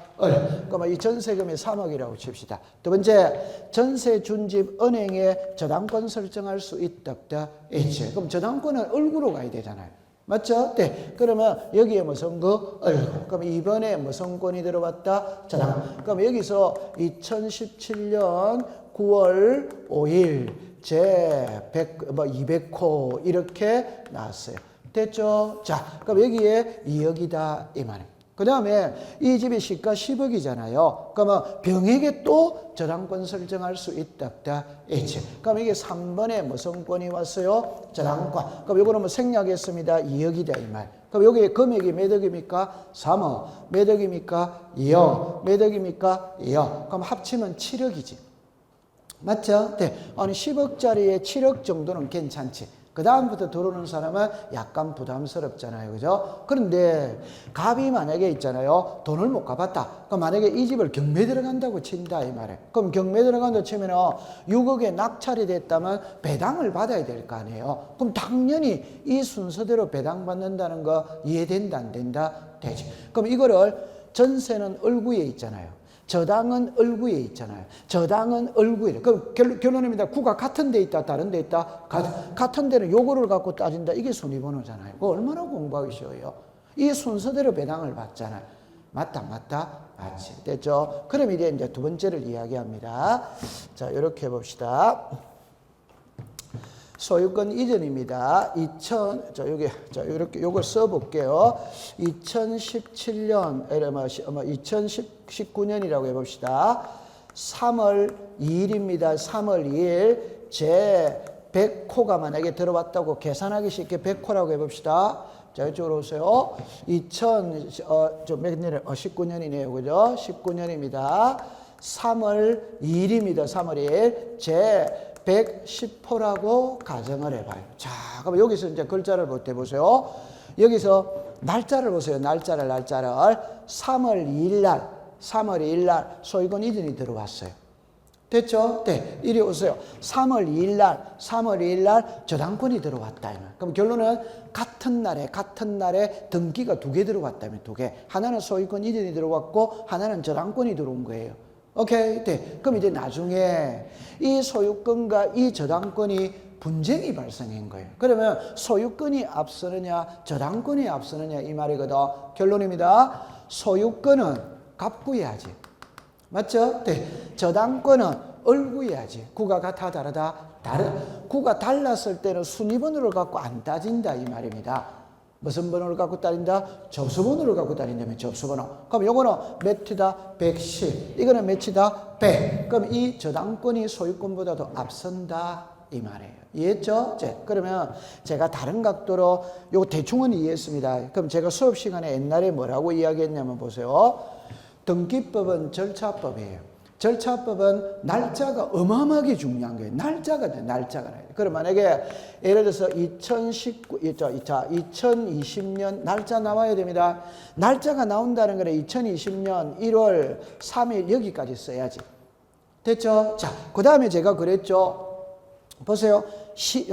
그러면 이 전세금이 3억이라고 칩시다. 두 번째, 전세 준 집 은행에 저당권 설정할 수 있다 없다? 있지. 그럼 저당권은 을구로 가야 되잖아요. 맞죠? 네. 그러면 여기에 무슨 거? 을구. 그럼 이번에 무슨 권이 들어왔다? 저당. 그럼 여기서 2017년 9월 5일 제 200호 이렇게 나왔어요. 됐죠? 자, 그럼 여기에 2억이다 이 말이에요. 그 다음에 이 집이 시가 10억이잖아요. 그러면 병에게 또 저당권 설정할 수 있다 없다? 있지. 그럼 이게 3번에 무슨 권이 왔어요? 저당권. 그럼 이거는 뭐 생략했습니다. 2억이다 이 말. 그럼 여기 금액이 몇 억입니까? 3억. 몇 억입니까? 2억. 몇 억입니까? 2억. 그럼 합치면 7억이지. 맞죠? 네. 아니 10억짜리에 7억 정도는 괜찮지. 그 다음부터 들어오는 사람은 약간 부담스럽잖아요. 그죠? 그런데 갑이 만약에 있잖아요. 돈을 못 갚았다. 그럼 만약에 이 집을 경매 들어간다고 친다 이 말이에요. 그럼 경매 들어간다고 치면 6억에 낙찰이 됐다면 배당을 받아야 될 거 아니에요. 그럼 당연히 이 순서대로 배당받는다는 거 이해된다 안 된다? 되지. 그럼 이거를 전세는 을구에 있잖아요. 저당은 을구에 있잖아요. 저당은 을구에. 그럼 결론입니다. 구가 같은 데 있다, 다른 데 있다? 같은 데는 요거를 갖고 따진다. 이게 순위번호잖아요. 그거 얼마나 공부하기 쉬워요. 이 순서대로 배당을 받잖아요. 맞다, 맞지. 됐죠? 그럼 이제 두 번째를 이야기합니다. 자, 이렇게 해봅시다. 소유권 이전입니다. 이렇게 요걸 써볼게요. 2017년, 2019년이라고 해봅시다. 3월 2일입니다. 3월 2일 제 100호가 만약에 들어왔다고 계산하기 쉽게 100호라고 해봅시다. 자, 이쪽으로 오세요. 19년이네요. 그죠? 19년입니다. 3월 2일입니다. 3월 2일 제 110호라고 가정을 해봐요. 자, 그럼 여기서 이제 글자를 보세요. 여기서 날짜를 보세요. 날짜를. 3월 2일 날 소유권 이전이 들어왔어요. 됐죠? 네. 이리 오세요. 3월 2일 날 저당권이 들어왔다. 그럼 결론은 같은 날에 등기가 2개 들어왔다면 2개. 하나는 소유권 이전이 들어왔고 하나는 저당권이 들어온 거예요. 오케이? 네. 그럼 이제 나중에 이 소유권과 이 저당권이 분쟁이 발생한 거예요. 그러면 소유권이 앞서느냐, 저당권이 앞서느냐 이 말이거든. 결론입니다. 소유권은 갑구해야지. 맞죠? 네. 저당권은 을구해야지. 구가 같아, 다르다? 구가 달랐을 때는 순위번호를 갖고 안 따진다 이 말입니다. 무슨 번호를 갖고 따진다? 접수번호를 갖고 따진다면 접수번호. 그럼 요거는 몇이다? 110. 이거는 몇이다? 100. 그럼 이 저당권이 소유권보다 더 앞선다 이 말이에요. 이해했죠? 그러면 제가 다른 각도로 요거 대충은 이해했습니다. 그럼 제가 수업 시간에 옛날에 뭐라고 이야기했냐면 보세요. 등기법은 절차법이에요. 절차법은 날짜가 어마어마하게 중요한 거예요. 날짜가 나야 돼. 그럼 만약에 예를 들어서 2020년 날짜 나와야 됩니다. 날짜가 나온다는 거는 2020년 1월 3일 여기까지 써야지. 됐죠? 자, 그 다음에 제가 그랬죠. 보세요.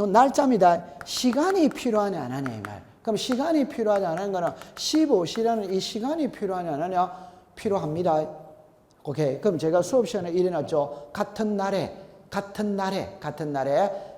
날짜입니다. 시간이 필요하냐 안 하냐 이 말. 그럼 시간이 필요하냐 안 하는 거는 15시라는 이 시간이 필요하냐 안 하냐? 필요합니다. 오케이. 그럼 제가 수업 시간에 일어났죠. 같은 날에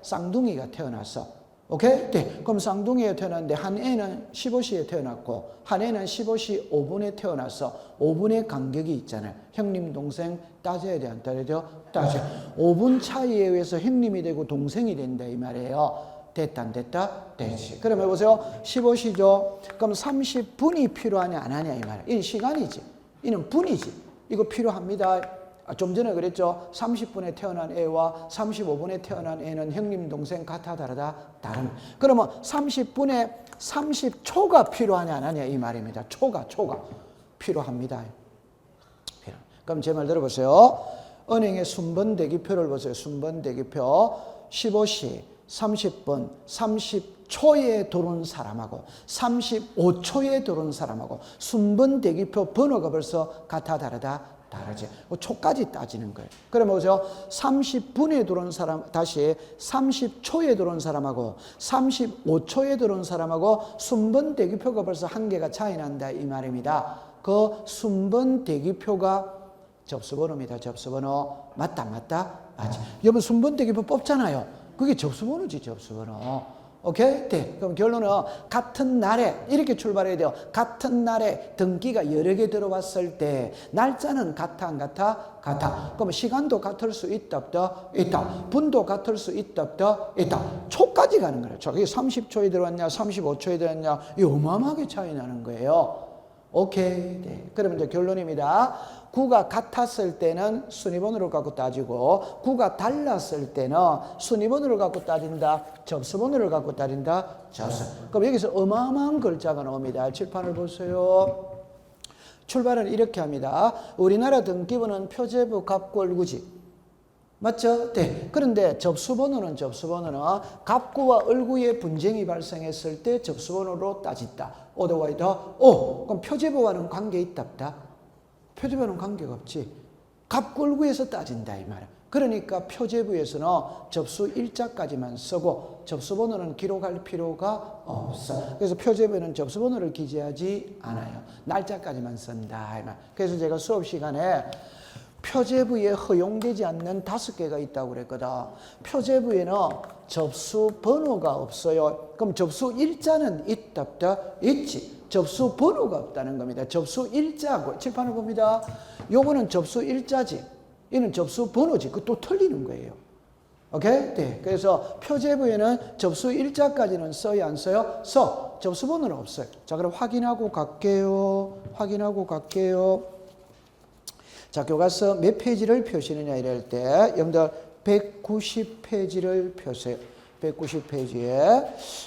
쌍둥이가 태어났어. 오케이? 네. 그럼 쌍둥이에 태어났는데 한 애는 15시에 태어났고 한 애는 15시 5분에 태어나서 5분의 간격이 있잖아요. 형님 동생 따져야 돼, 안 따져야? 따져. 5분 차이에 의해서 형님이 되고 동생이 된다 이 말이에요. 됐다 안 됐다? 되지. 그러면 보세요. 15시죠. 그럼 30분이 필요하냐 안 하냐 이 말이에요. 이는 시간이지. 이는 분이지. 이거 필요합니다. 좀 전에 그랬죠. 30분에 태어난 애와 35분에 태어난 애는 형님 동생 같아 다르다? 다른. 그러면 30분에 30초가 필요하냐 안 하냐 이 말입니다. 초가 필요합니다. 그럼 제 말 들어보세요. 은행의 순번 대기표를 보세요. 순번 대기표 15시 30분 30초에 들어온 사람하고 35초에 들어온 사람하고 순번 대기표 번호가 벌써 같아 다르다? 다르지. 초까지 따지는 거예요. 그러면 보세요. 30분에 들어온 사람, 다시 30초에 들어온 사람하고 35초에 들어온 사람하고 순번 대기표가 벌써 한 개가 차이 난다 이 말입니다. 그 순번 대기표가 접수번호입니다. 접수번호. 맞다 맞다? 맞지. 여러분 순번 대기표 뽑잖아요. 그게 접수번호지 접수번호. 오케이? 네. 그럼 결론은 같은 날에 이렇게 출발해야 돼요. 같은 날에 등기가 여러 개 들어왔을 때 날짜는 같아 안 같아? 같아. 그럼 시간도 같을 수 있다 없다? 있다. 분도 같을 수 있다 없다? 있다. 초까지 가는 거예요. 저게 30초에 들어왔냐 35초에 들어왔냐 이 어마어마하게 차이 나는 거예요. 오케이. 네. 그러면 이제 결론입니다. 구가 같았을 때는 순위번호를 갖고 따지고 구가 달랐을 때는 순위번호를 갖고 따진다. 접수번호를 갖고 따진다. 접수. 그럼 여기서 어마어마한 글자가 나옵니다. 칠판을 보세요. 출발은 이렇게 합니다. 우리나라 등기부는 표제부 갑구 얼구지. 맞죠? 네. 그런데 접수번호는 갑구와 얼구의 분쟁이 발생했을 때 접수번호로 따진다. 오더와이더 오. 그럼 표제부와는 관계 있다 없다? 표제부와는 관계가 없지. 갑구 얼구에서 따진다 이 말이야. 그러니까 표제부에서는 접수 일자까지만 쓰고 접수번호는 기록할 필요가 없어. 그래서 표제부에는 접수번호를 기재하지 않아요. 날짜까지만 쓴다 이 말. 그래서 제가 수업 시간에 표제부에 허용되지 않는 5개가 있다고 그랬거든. 표제부에는 접수 번호가 없어요. 그럼 접수 일자는 있다 없다? 있지. 접수 번호가 없다는 겁니다. 접수 일자고 칠판을 봅니다. 요거는 접수 일자지. 이는 접수 번호지. 그것도 틀리는 거예요. 오케이? 네. 그래서 표제부에는 접수 일자까지는 써요, 안 써요? 써. 접수 번호는 없어요. 자, 그럼 확인하고 갈게요. 자, 교과서 몇 페이지를 펴시느냐 이럴 때 여러분들 190페이지를 펴세요.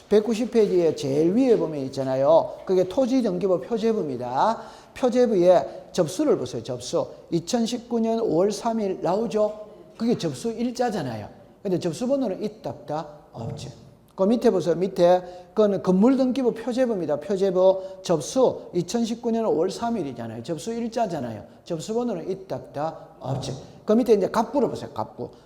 190페이지에 제일 위에 보면 있잖아요. 그게 토지등기부 표제부입니다. 표제부에 접수를 보세요. 접수. 2019년 5월 3일 나오죠? 그게 접수 일자잖아요. 근데 접수번호는 있다 없다? 없지. 그 밑에 보세요. 밑에 그거는 건물등기부 표제부입니다. 표제부 접수 2019년 5월 3일이잖아요. 접수 일자잖아요. 접수번호는 있다 없다? 없지. 그 밑에 이제 갑구를 보세요.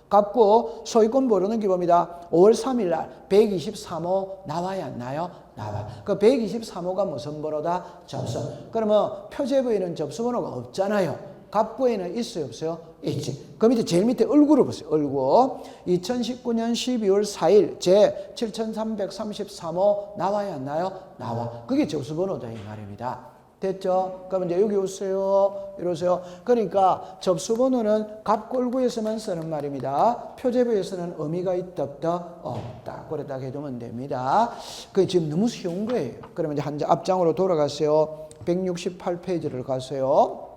갑구 소유권 보료등기부입니다. 5월 3일 날 123호 나와야 안 나요? 나와. 그 123호가 무슨 번호다? 접수. 그러면 표제부에는 접수번호가 없잖아요. 갑구에는 있어요, 없어요? 있지. 그 밑에 제일 밑에 얼구를 보세요. 얼구. 2019년 12월 4일 제 7333호 나와야 안 나요? 나와. 그게 접수번호다 이 말입니다. 됐죠? 그럼 이제 여기 오세요. 이러세요. 그러니까 접수번호는 갑구 얼구에서만 쓰는 말입니다. 표제부에서는 의미가 있다 없다? 없다. 그래 딱 해두면 됩니다. 그게 지금 너무 쉬운 거예요. 그러면 이제 한 앞장으로 돌아가세요. 168페이지를 가세요.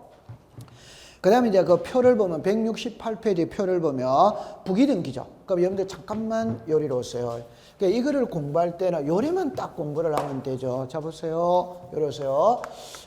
그 다음에 이제 그 표를 보면 168페이지 표를 보면 부기등기죠. 그럼 여러분들 잠깐만 요리로 오세요. 그러니까 이거를 공부할 때는 요리만 딱 공부를 하면 되죠. 자 보세요. 요러세요.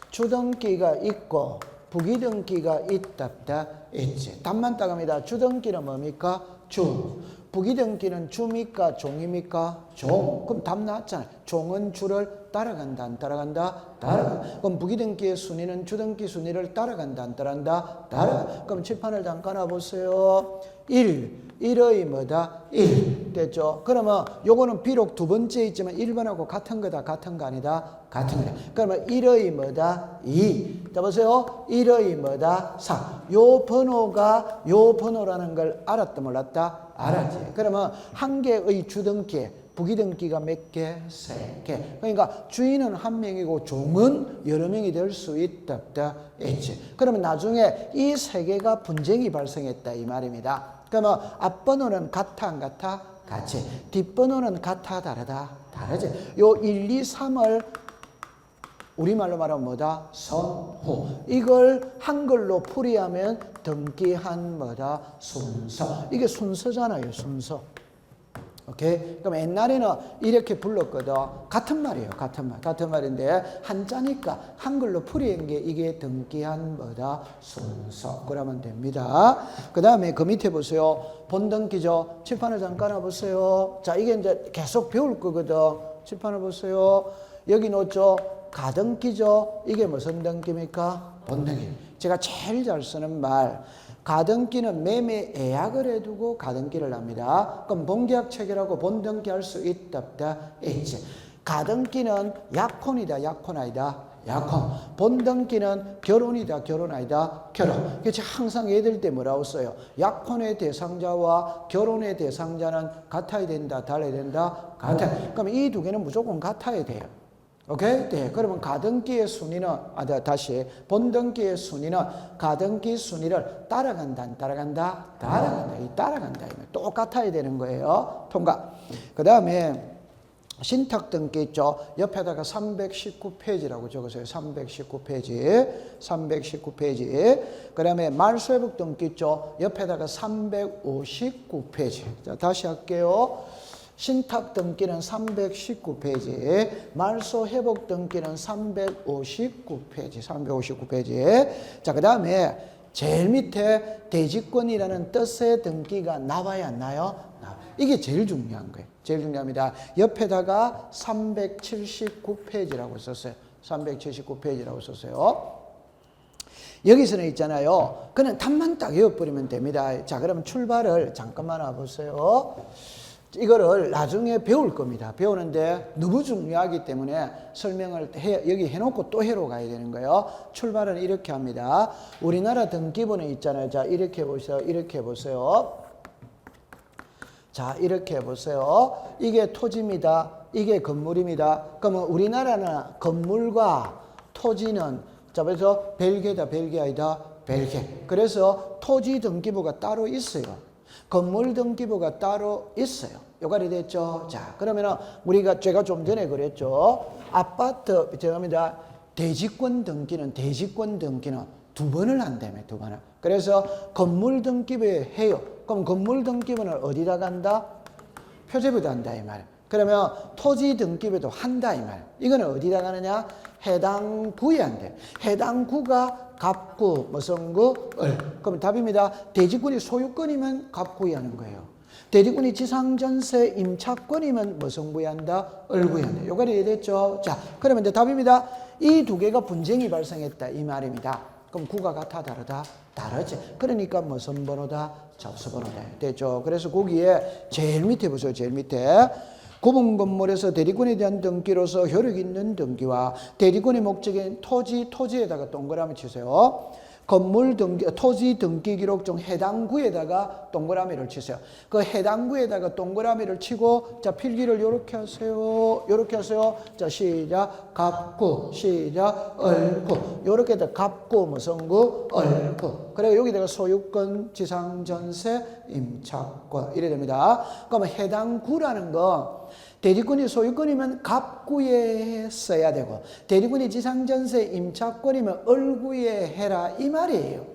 주등기가 있고 부기등기가 있다 없다? 있지. 답만 딱 합니다. 주등기는 뭡니까? 주. 부기등기는 주입니까? 종입니까? 종. 그럼 답 나왔잖아요. 종은 주를 따라간다 안 따라간다? 따라간다. 그럼 부기등기의 순위는 주등기 순위를 따라간다 안 따라간다? 따라간다. 그럼 칠판을 잠깐 놔보세요. 1의 뭐다? 1. 됐죠? 그러면 요거는 비록 두 번째 있지만 1번하고 같은 거다? 같은 거 아니다? 같은 거다. 그러면 1의 뭐다? 2. 자 보세요. 1의 뭐다? 4. 요 번호가 요 번호라는 걸 알았다 몰랐다? 알았지. 그러면 한 개의 주등기에 부기등기가 몇 개? 3개. 그러니까 주인은 한 명이고 종은 여러 명이 될 수 있다, 없다, 있지. 그러면 나중에 이 3개가 분쟁이 발생했다 이 말입니다. 그러면 앞번호는 같아 안 같아? 같이. 뒷번호는 같아 다르다? 다르지. 요 1, 2, 3을 우리말로 말하면 뭐다? 선호. 이걸 한글로 풀이하면 등기한 뭐다? 순서. 이게 순서잖아요, 순서. 오케이? 그럼 옛날에는 이렇게 불렀거든. 같은 말이에요, 같은 말. 같은 말인데, 한자니까 한글로 풀이한 게 이게 등기한 뭐다? 순서. 그러면 됩니다. 그 다음에 그 밑에 보세요. 본등기죠. 칠판을 잠깐 와보세요. 자, 이게 이제 계속 배울 거거든. 칠판을 보세요. 여기 놓죠. 가등기죠. 이게 무슨 등기입니까? 본등기. 제가 제일 잘 쓰는 말. 가등기는 매매 예약을 해두고 가등기를 합니다. 그럼 본계약 체결하고 본등기 할 수 있다, 없다? 있지. 가등기는 약혼이다, 약혼 아니다? 약혼. 본등기는 결혼이다, 결혼 아니다? 결혼. 그래서 항상 얘들 때 뭐라고 써요? 약혼의 대상자와 결혼의 대상자는 같아야 된다, 달라야 된다? 같아요. 그럼 이 두 개는 무조건 같아야 돼요. 오케이? 네. 그러면 가등기의 순위는, 다시. 본등기의 순위는 가등기 순위를 따라간다, 안 따라간다? 따라간다. 이 따라간다. 똑같아야 되는 거예요. 통과. 그 다음에 신탁등기 있죠? 옆에다가 319페이지라고 적으세요. 319페이지. 319페이지. 그 다음에 말소회복등기 있죠? 옆에다가 359페이지. 자, 다시 할게요. 신탁 등기는 319페이지, 말소 회복 등기는 359페이지, 359페이지. 자, 그 다음에 제일 밑에 대지권이라는 뜻의 등기가 나와야 안 나요? 이게 제일 중요한 거예요. 제일 중요합니다. 옆에다가 379페이지라고 썼어요. 379페이지라고 썼어요. 여기서는 있잖아요. 그냥 답만 딱 외워버리면 됩니다. 자, 그러면 출발을 잠깐만 와보세요. 이거를 나중에 배울 겁니다. 배우는데 너무 중요하기 때문에 설명을 여기 해놓고 또 해로 가야 되는 거예요. 출발은 이렇게 합니다. 우리나라 등기부는 있잖아요. 자, 이렇게 보세요. 이렇게 보세요. 자, 이렇게 보세요. 이게 토지입니다. 이게 건물입니다. 그러면 우리나라는 건물과 토지는, 자, 그래서 벨게다, 벨게 아니다, 벨게. 그래서 토지 등기부가 따로 있어요. 건물 등기부가 따로 있어요. 요가리 됐죠? 자, 그러면은 제가 좀 전에 그랬죠. 아파트, 죄송합니다. 대지권 등기는 두 번을 한다며, 두 번을. 그래서 건물 등기부에 해요. 그럼 건물 등기부는 어디다 간다? 표제부다 한다, 이 말. 그러면 토지 등기부도 한다, 이 말. 이거는 어디다 가느냐? 해당 구에 한대. 해당 구가 갑구, 무슨 구? 을. 그럼 답입니다. 대지권이 소유권이면 갑구에 하는 거예요. 대지권이 지상전세 임차권이면 무슨 구에 한다? 을 구에 한다. 요거는 이해됐죠? 자, 그러면 이제 답입니다. 이 두 개가 분쟁이 발생했다, 이 말입니다. 그럼 구가 같아, 다르다? 다르지. 그러니까 무슨 번호다? 접수번호다. 됐죠? 그래서 거기에 제일 밑에 보세요. 제일 밑에. 구분 건물에서 대리권에 대한 등기로서 효력 있는 등기와 대리권의 목적인 토지에다가 동그라미 치세요. 건물 등기, 토지 등기 기록 중 해당 구에다가 동그라미를 치세요. 그 해당 구에다가 동그라미를 치고, 자, 필기를 요렇게 하세요. 요렇게 하세요. 자, 시작. 갑구, 시작. 을구. 요렇게 해서 갑구, 무슨 구? 을구. 그리고 여기다가 소유권, 지상전세, 임차권. 이래 됩니다. 그러면 해당 구라는 건 대리권이 소유권이면 갑구에 써야 되고, 대리권이 지상전세 임차권이면 을구에 해라, 이 말이에요.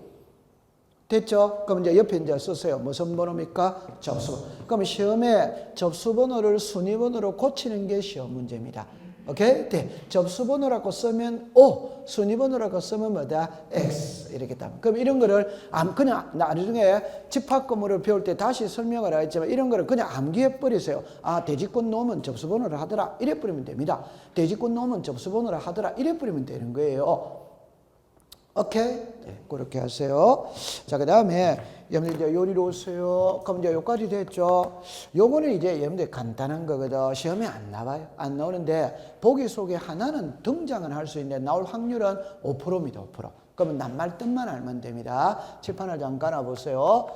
됐죠? 그럼 이제 옆에 이제 쓰세요. 무슨 번호입니까? 접수번호. 그럼 시험에 접수번호를 순위번호로 고치는 게 시험 문제입니다. 오케이? 네. 접수번호라고 쓰면 O, 순위번호라고 쓰면 뭐다? X. 이렇게 딱. 그럼 이런 거를 그냥 나중에 집합건물을 배울 때 다시 설명을 하겠지만 이런 거를 그냥 암기해버리세요. 아, 대지권 놓으면 접수번호를 하더라. 이래 버리면 됩니다. 대지권 놓으면 접수번호를 하더라. 이래 버리면 되는 거예요. 오케이? 네, 그렇게 하세요. 자, 그 다음에 여러분들 이제 요리로 오세요. 그럼 이제 여기까지 됐죠? 요거는 이제 여러분들 간단한 거거든. 시험에 안 나와요. 안 나오는데 보기 속에 하나는 등장은 할 수 있는데 나올 확률은 5%입니다. 5%. 그러면 낱말 뜻만 알면 됩니다. 칠판을 잠깐 와보세요.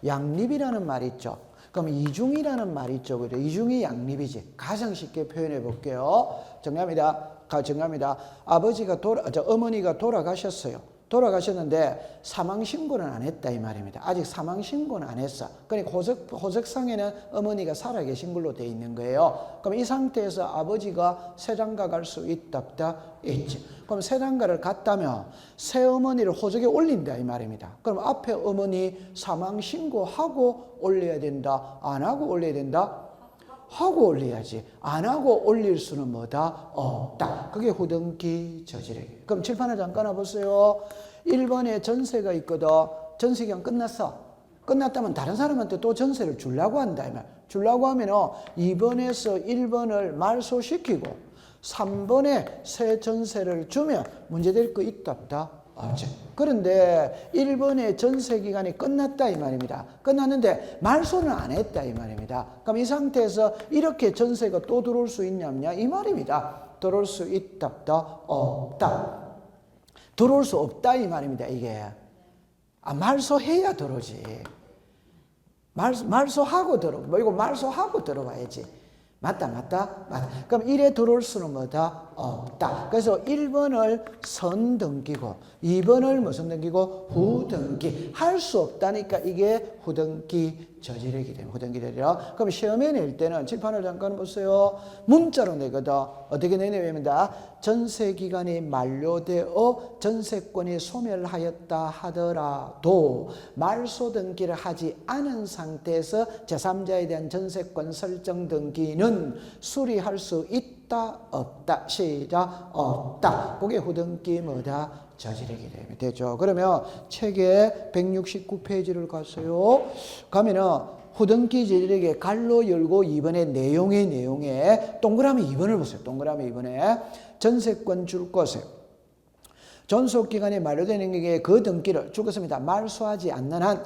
양립이라는 말이 있죠. 그럼 이중이라는 말이 있죠. 그죠? 이중이 양립이지. 가장 쉽게 표현해 볼게요. 정리합니다. 아버지가 어머니가 돌아가셨어요. 돌아가셨는데 사망 신고는 안 했다 이 말입니다. 아직 사망 신고는 안 했어. 그러니까 호적상에는 어머니가 살아계신 걸로 돼 있는 거예요. 그럼 이 상태에서 아버지가 세장가 갈 수 있다 없다? 있지. 그럼 세장가를 갔다면 새어머니를 호적에 올린다 이 말입니다. 그럼 앞에 어머니 사망 신고하고 올려야 된다? 안 하고 올려야 된다? 하고 올려야지. 안 하고 올릴 수는 뭐다? 없다. 그게 후등기 저지르기. 그럼 칠판을 잠깐 와보세요. 1번에 전세가 있거든. 전세 기간 끝났어. 끝났다면 다른 사람한테 또 전세를 주려고 한다. 주려고 하면 2번에서 1번을 말소시키고 3번에 새 전세를 주면 문제될 거 있다 없다? 없지. 그런데 1번의 전세 기간이 끝났다 이 말입니다. 끝났는데 말소는 안 했다 이 말입니다. 그럼 이 상태에서 이렇게 전세가 또 들어올 수 있냐 없냐 이 말입니다. 들어올 수 있다 없다? 없다. 들어올 수 없다 이 말입니다. 이게 말소해야 들어오지. 말소하고 들어. 뭐 이거 말소하고 들어와야지. 맞다. 그럼 1에 들어올 수는 뭐다? 없다. 그래서 1번을 선등기고 2번을 무슨 등기고? 후등기. 할 수 없다니까 이게 후등기 저지르기 때문에 후등기 저지르. 그럼 시험에 낼 때는 칠판을 잠깐 보세요. 문자로 내거든. 어떻게 내냐면다. 전세 기간이 만료되어 전세권이 소멸하였다 하더라도 말소 등기를 하지 않은 상태에서 제3자에 대한 전세권 설정 등기는 수리할 수 있다 없다? 시작. 없다. 그게 후등기 뭐다? 저지르기 되면 되죠. 그러면 책의 169페이지를 가세요. 가면은 후등기 저지르기 갈로 열고 2번의 내용에 동그라미 2번을 보세요. 동그라미 2번에 전세권 줄 것에 존속기간이 만료되는 게 그 등기를 줄 것입니다. 말소하지 않는 한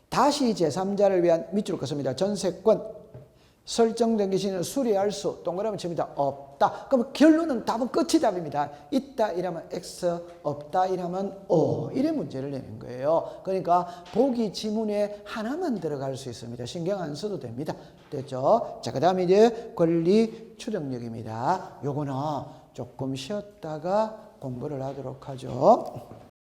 다시 제3자를 위한 밑줄 것입니다. 전세권 설정된 기신을 수리할 수 동그라미 칩니다. 없다. 그럼 결론은 답은 끝이 답입니다. 있다 이러면 X, 없다 이러면 O. 이래 문제를 내는 거예요. 그러니까 보기 지문에 하나만 들어갈 수 있습니다. 신경 안 써도 됩니다. 됐죠? 자, 그 다음에 이제 권리 추정력입니다. 요거는 조금 쉬었다가 공부를 하도록 하죠.